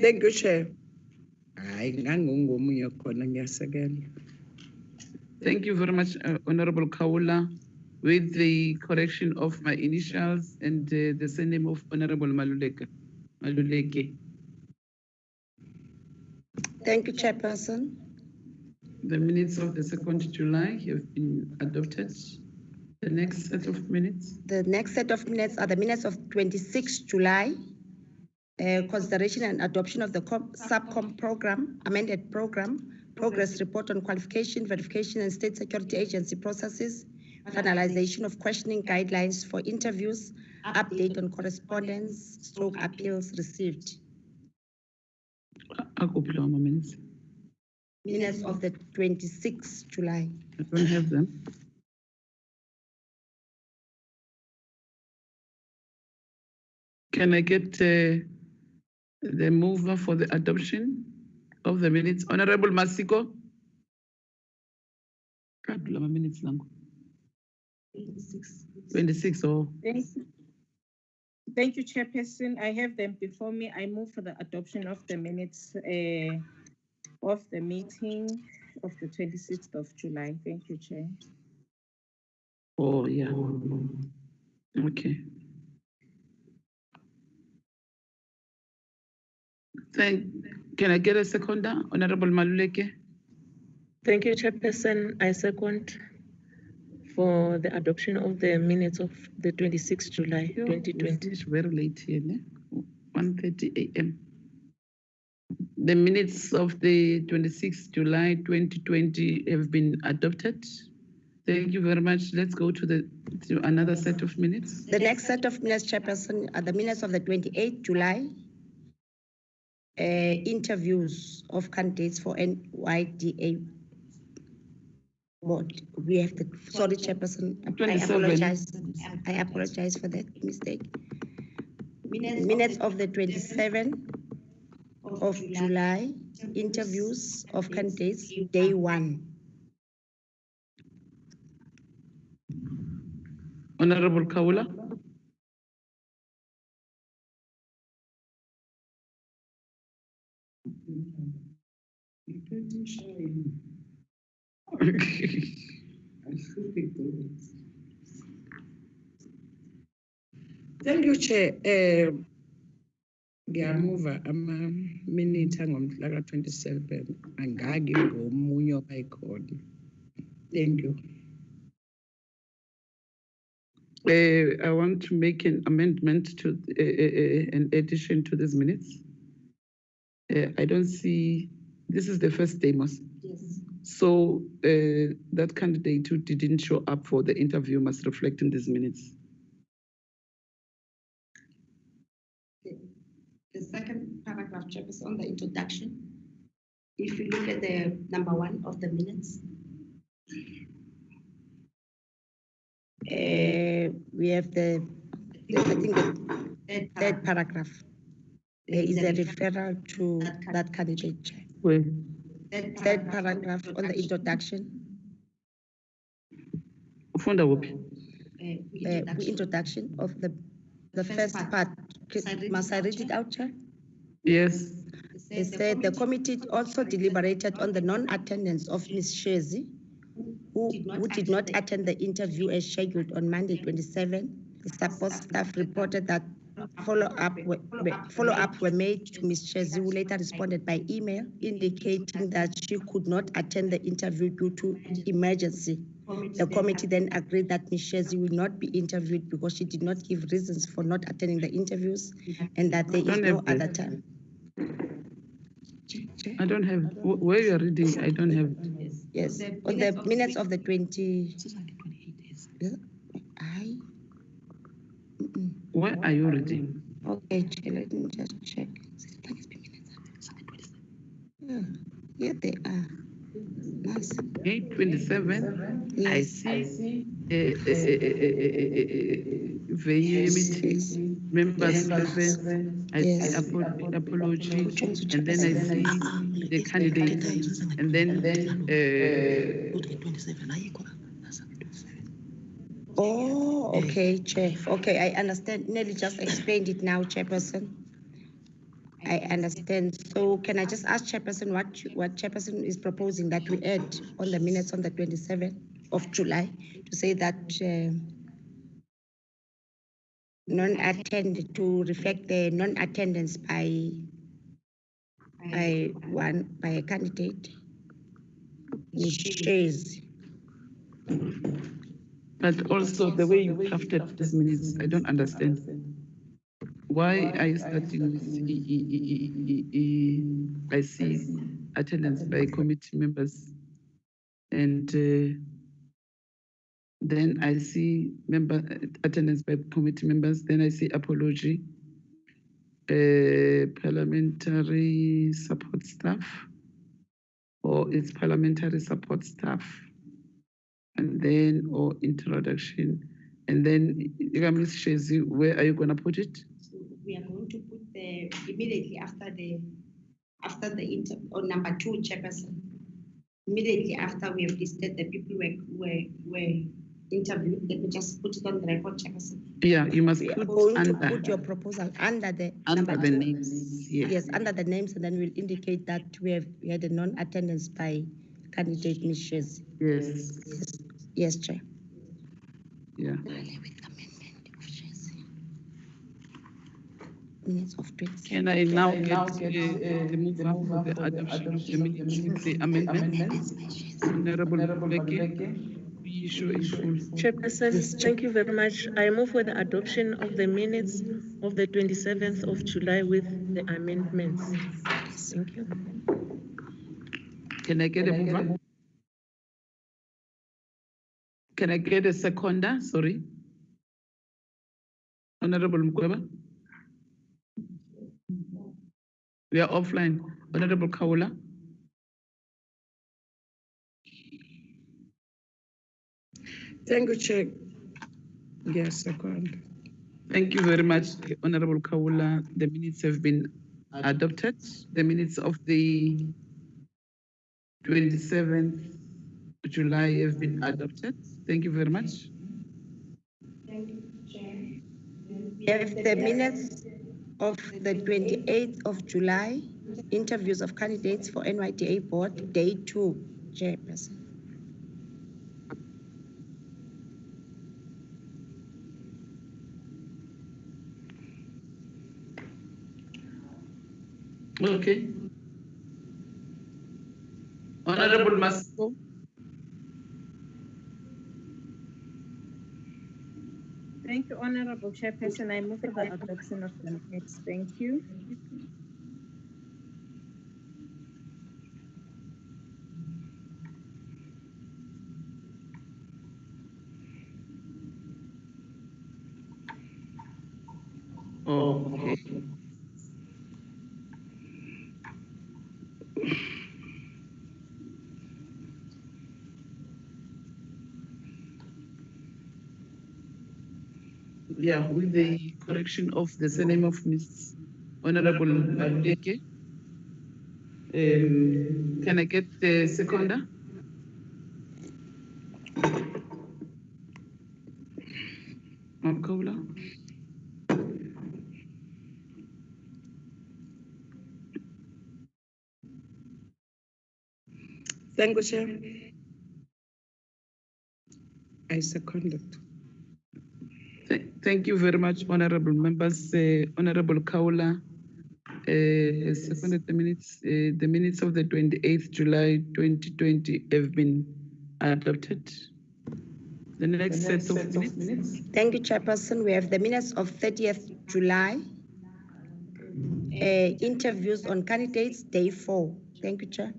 Thank you, Chair. Ngangungomunye khona ngiyasekela. Thank you very much, Honorable Kaula, with the correction of my initials and the surname of Honorable Maluleke. Thank you, Chairperson. The minutes of the 2nd July have been adopted. The next set of minutes. The next set of minutes are the minutes of 26 July. Consideration and adoption of the Subcom program, amended program, progress report on qualification, verification and state security agency processes, finalization of questioning guidelines for interviews, update on correspondence, stroke appeals received. Minutes. Minutes of the 26th July. I don't have them. Can I get the mover for the adoption of the minutes? Honorable Masiko? 26. Oh. Thank you, Chairperson. I have them before me. I move for the adoption of the minutes of the meeting of the 26th of July. Thank you, Chair. Oh, yeah. Okay. Can I get a seconder? Honorable Maluleke? Thank you, Chairperson. I second for the adoption of the minutes of the 26th July 2020. It's very late here, 1:30 a.m. The minutes of the 26th July 2020 have been adopted. Thank you very much. Let's go to another set of minutes. The next set of minutes, Chairperson, are the minutes of the 28th July. Interviews of candidates for NYDA board. We have the, sorry, Chairperson, I apologize for that mistake. Minutes of the 27th of July, interviews of candidates, day 1. Honorable Kaula? Thank you, Chair. Ngiyamuva ama-minute angomhla ka-27 angake ngomunye obayikhona. Thank you. I want to make an amendment to an addition to these minutes. I don't see, this is the first day, Mos. Yes. So that candidate who didn't show up for the interview must reflect in these minutes. The second paragraph, Chairperson, on the introduction. If you look at the number 1 of the minutes, We have I think the third paragraph. There is a referral to that candidate, Chair. Where? Third paragraph on the introduction. Ufunda kuphi? The introduction of the first part. Must I read it out, Chair? Yes. They said the committee also deliberated on the non-attendance of Ms. Shezi, who did not attend the interview as scheduled on Monday 27. The support staff reported that follow-up were made to Ms. Shezi, who later responded by email indicating that she could not attend the interview due to emergency. The committee then agreed that Ms. Shezi will not be interviewed because she did not give reasons for not attending the interviews and that there is no other time. I don't have it. Where you are reading, I don't have it. Yes, on the minutes of the 20. Where are you reading? Okay, let me just check. Here they are. Nice. 827. Yes. I see venue meeting, members present. I see apology, and then I see the candidates, and then. Oh, okay, Chair. Okay, I understand. Nelly just explained it now, Chairperson. I understand. So can I just ask Chairperson what Chairperson is proposing that we add on the minutes on the 27th of July to say that non-attended, to reflect the non-attendance by a candidate, Ms. Shays. But also the way you crafted these minutes, I don't understand. Why are you starting with I see attendance by committee members, and then I see attendance by committee members, then I see apology, parliamentary support staff, or it's parliamentary support staff, and then, or introduction, and then, Ms. Shezi, where are you going to put it? So we are going to put immediately after the or number 2, Chairperson. Immediately after we have listed the people who were interviewed, let me just put it on the record, Chairperson. Yeah, you must put your proposal under the names. Yes, under the names, and then we'll indicate that we had a non-attendance by candidate Ms. Shezi. Yes, Chair. Yeah. Minutes of 20. Can I now get the move up for the adoption of the minutes with the amendments? Honorable Bleke, be sure in full. Chairperson, thank you very much. I move for the adoption of the minutes of the 27th of July with the amendments. Thank you. Can I get a mover? Can I get a seconder? Sorry. Honorable Mkweba. We are offline. Honorable Kaula. Thank you, Chair. Yes, second. Thank you very much, Honorable Kaula. The minutes have been adopted. The minutes of the 27th July have been adopted. Thank you very much. Thank you, Chair. We have the minutes of the 28th of July, interviews of candidates for NYDA board, day 2, Chairperson. Okay. Honorable Masco. Thank you, Honorable Chairperson. I move for the adoption of the minutes. Thank you. Oh, okay. with the correction of the surname of Miss Honorable Maluleke. Can I get the seconder? Mkola. Thank you, Chair. I second it. Thank you very much, honorable members. Honorable Kaula seconded the minutes. The minutes of the 28th July 2020 have been adopted. The next set of minutes. Thank you, Chairperson. We have the minutes of 30th July. Interviews on candidates, day 4. Thank you, Chair.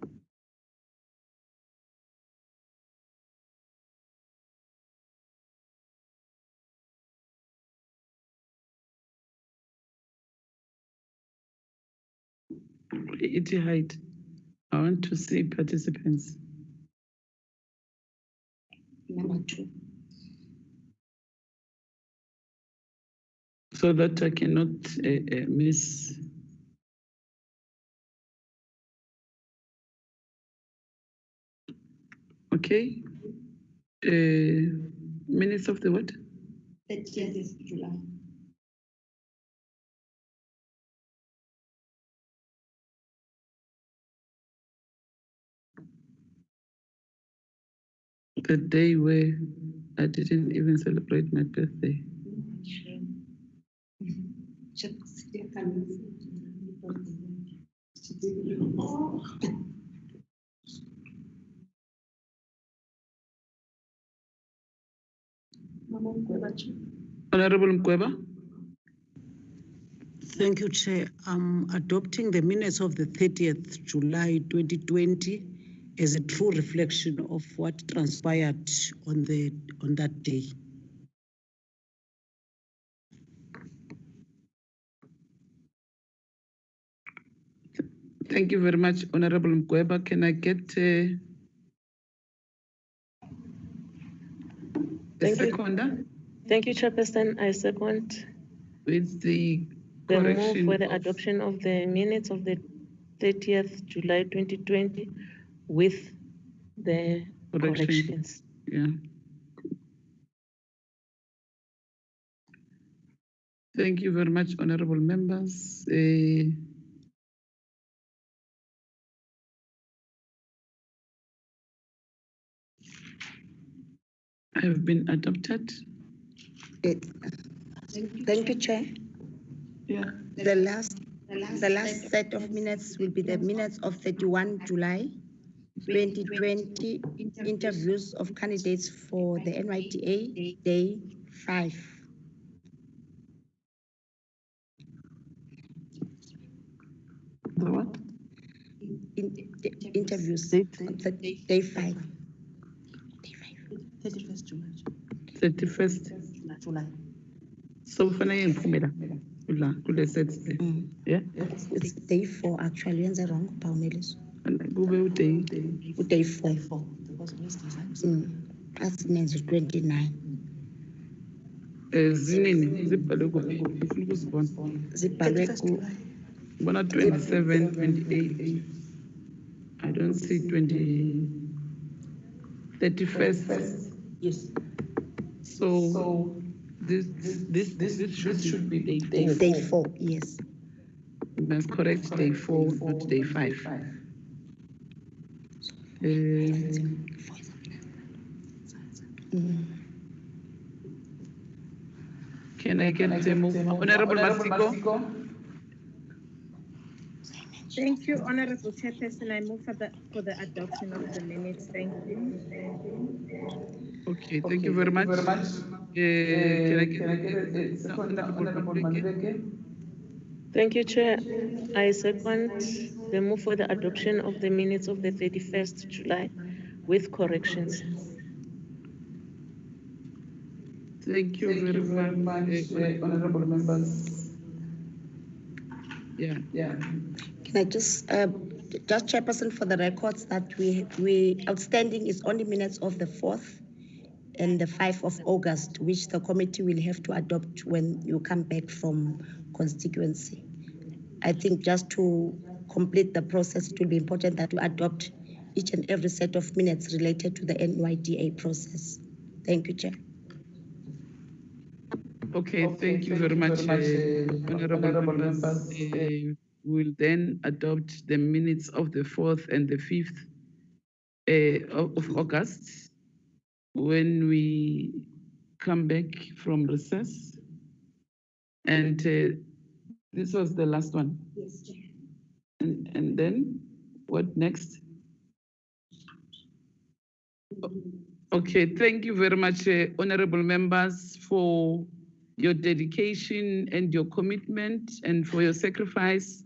Height. I want to see participants. Number 2. So that I cannot miss. Okay. Minutes of the what? 30th July. The day where I didn't even celebrate my birthday. Honorable Mkweba. Thank you, Chair. I'm adopting the minutes of the 30th July 2020 as a true reflection of what transpired on that day. Thank you very much, Honorable Mkweba. Can I get a seconder? Thank you, Chairperson. I second. With the move for the adoption of the minutes of the 30th July 2020 with the corrections. Yeah. Thank you very much, honorable members. Have been adopted. Thank you, Chair. Yeah. The last set of minutes will be the minutes of 31 July 2020, interviews of candidates for the NYDA, day 5. The what? Interviews, day 5. 31st July. 31st July. So for now, yeah. It's day 4 actually. It's wrong. Day 4. That's means 29. Bona 27, 28. I don't see 31st. Yes. So this should be day 4. Yes. That's correct. Day 4, not day 5. Can I get the move? Honorable Masiko? Thank you, Honorable Chairperson. I move for the adoption of the minutes. Thank you. Okay, thank you very much. Can I get Honorable Maluleke? Thank you, Chair. I second the move for the adoption of the minutes of the 31st July with corrections. Thank you very much, honorable members. Yeah. Can I just chairperson for the records that we outstanding is only minutes of the 4th and the 5th of August, which the committee will have to adopt when you come back from constituency. I think just to complete the process, it will be important that we adopt each and every set of minutes related to the NYDA process. Thank you, Chair. Okay, thank you very much, honorable members. We'll then adopt the minutes of the 4th and the 5th of August when we come back from recess. And this was the last one. Yes, Chair. And then what next? Okay, thank you very much, honorable members, for your dedication and your commitment and for your sacrifice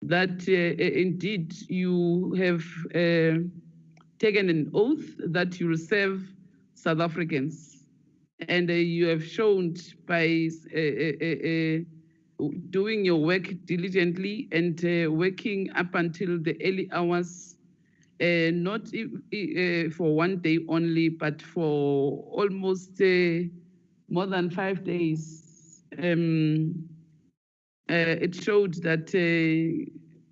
that indeed you have taken an oath that you will serve South Africans. And you have shown by doing your work diligently and working up until the early hours, not for one day only, but for almost more than 5 days. It showed that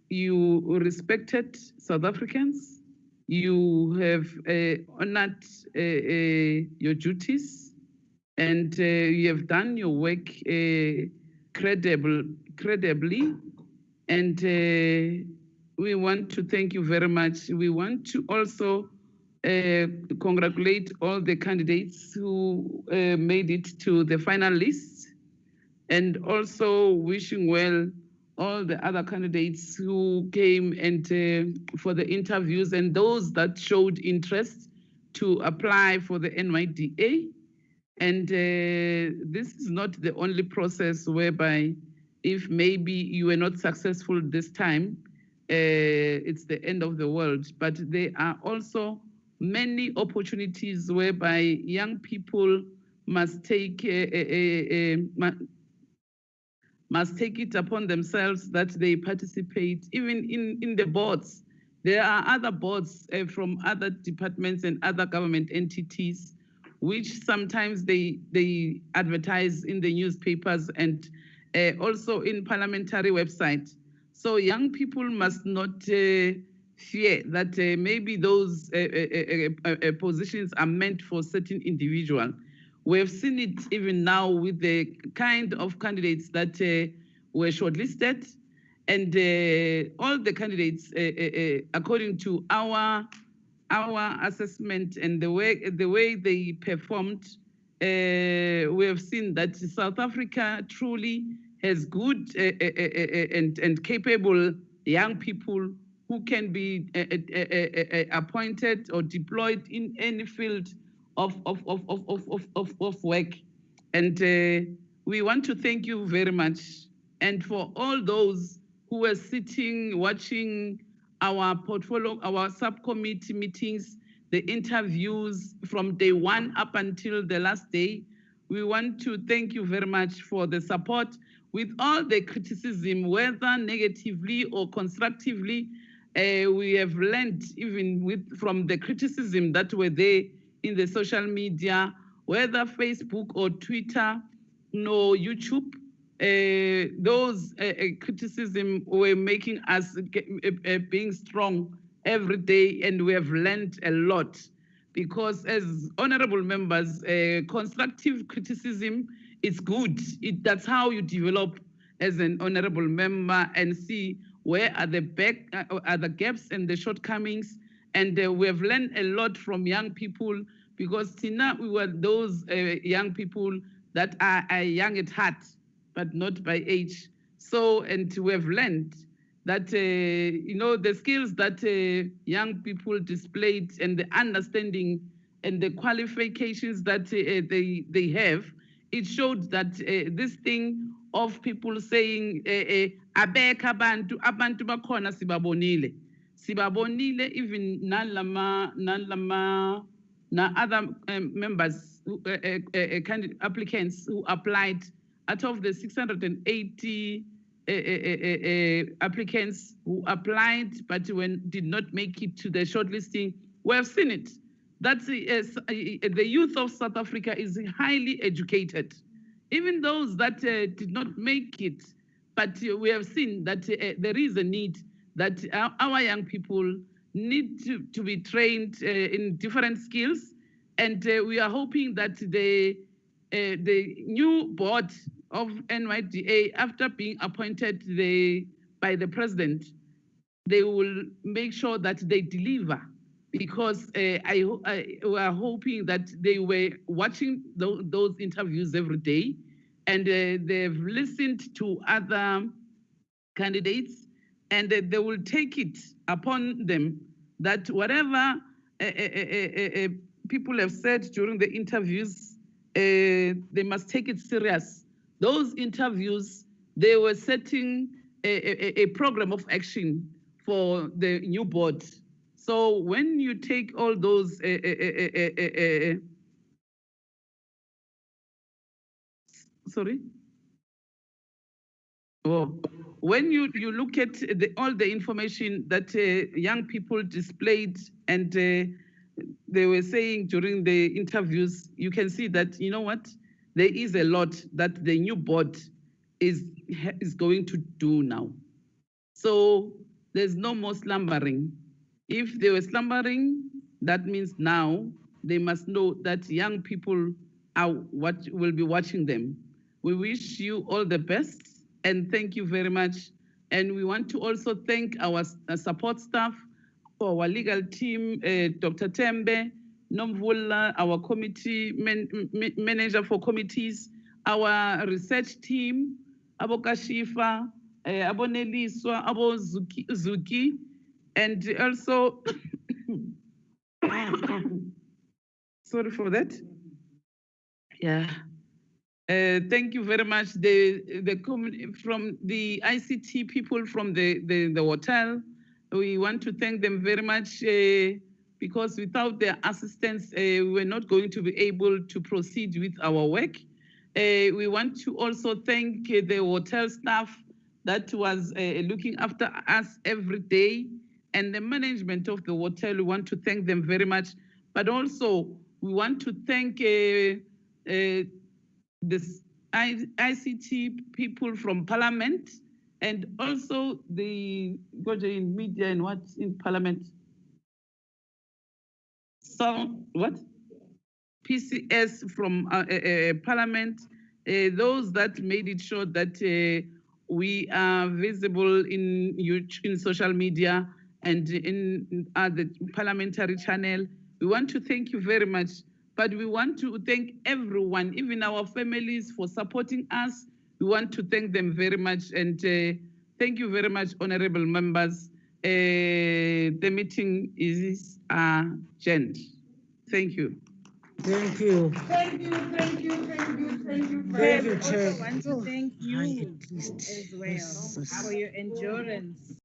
you respected South Africans, you have honored your duties, and you have done your work credibly, and we want to thank you very much. We want to also congratulate all the candidates who made it to the final list, and also wishing well all the other candidates who came and for the interviews and those that showed interest to apply for the NYDA. And this is not the only process whereby if maybe you were not successful this time, it's the end of the world. But there are also many opportunities whereby young people must take it upon themselves that they participate, even in the boards. There are other boards from other departments and other government entities, which sometimes they advertise in the newspapers and also in parliamentary website. So young people must not fear that maybe those positions are meant for certain individual. We have seen it even now with the kind of candidates that were shortlisted, and all the candidates, according to our assessment and the way they performed, we have seen that South Africa truly has good and capable young people who can be appointed or deployed in any field of work. And we want to thank you very much. And for all those who were sitting, watching our portfolio, our subcommittee meetings, the interviews from day one up until the last day, we want to thank you very much for the support. With all the criticism, whether negatively or constructively, we have learned even from the criticism that were there in the social media, whether Facebook or Twitter, no YouTube, those criticism were making us being strong every day, and we have learned a lot. Because as honorable members, constructive criticism is good. That's how you develop as an honorable member and see where are the gaps and the shortcomings. And we have learned a lot from young people, because Tina, we were those young people that are young at heart, but not by age. So, and we have learned that, the skills that young people displayed and the understanding and the qualifications that they have, it showed that this thing of people saying, abeka abantu bakhona sibabonile. Sibabonile, even other members, applicants who applied. Out of the 680 applicants who applied but did not make it to the shortlisting, we have seen it. that the youth of South Africa is highly educated. Even those that did not make it, but we have seen that there is a need that our young people need to be trained in different skills. And we are hoping that the new board of NYDA, after being appointed by the president, they will make sure that they deliver, because we are hoping that they were watching those interviews every day, and they've listened to other candidates, and they will take it upon them that whatever people have said during the interviews, they must take it serious. Those interviews, they were setting a program of action for the new board. So when you take all those sorry? Oh, when you look at all the information that young people displayed, and they were saying during the interviews, you can see that, you know what, there is a lot that the new board is going to do now. So there's no more slumbering. If they were slumbering, that means now they must know that young people are what will be watching them. We wish you all the best, and thank you very much. And we want to also thank our support staff, our legal team, Dr. Tembe, Nomvula, our committee manager for committees, our research team, Abokashifa, Aboneliswa, Abo Zuki, and also, sorry for that. Yeah. Thank you very much. From the ICT people from the hotel, we want to thank them very much, because without their assistance, we're not going to be able to proceed with our work. We want to also thank the hotel staff that was looking after us every day, and the management of the hotel. We want to thank them very much. But also, we want to thank the ICT people from Parliament, and also the in media and what's in Parliament. So what? PCS from Parliament, those that made it sure that we are visible in social media and in the parliamentary channel. We want to thank you very much. But we want to thank everyone, even our families, for supporting us. We want to thank them very much. And thank you very much, honorable members. The meeting is adjourned. Thank you. Thank you. Thank you, thank you, thank you, thank you. Thank you, I Chair. also want to thank you At least. as well for your endurance.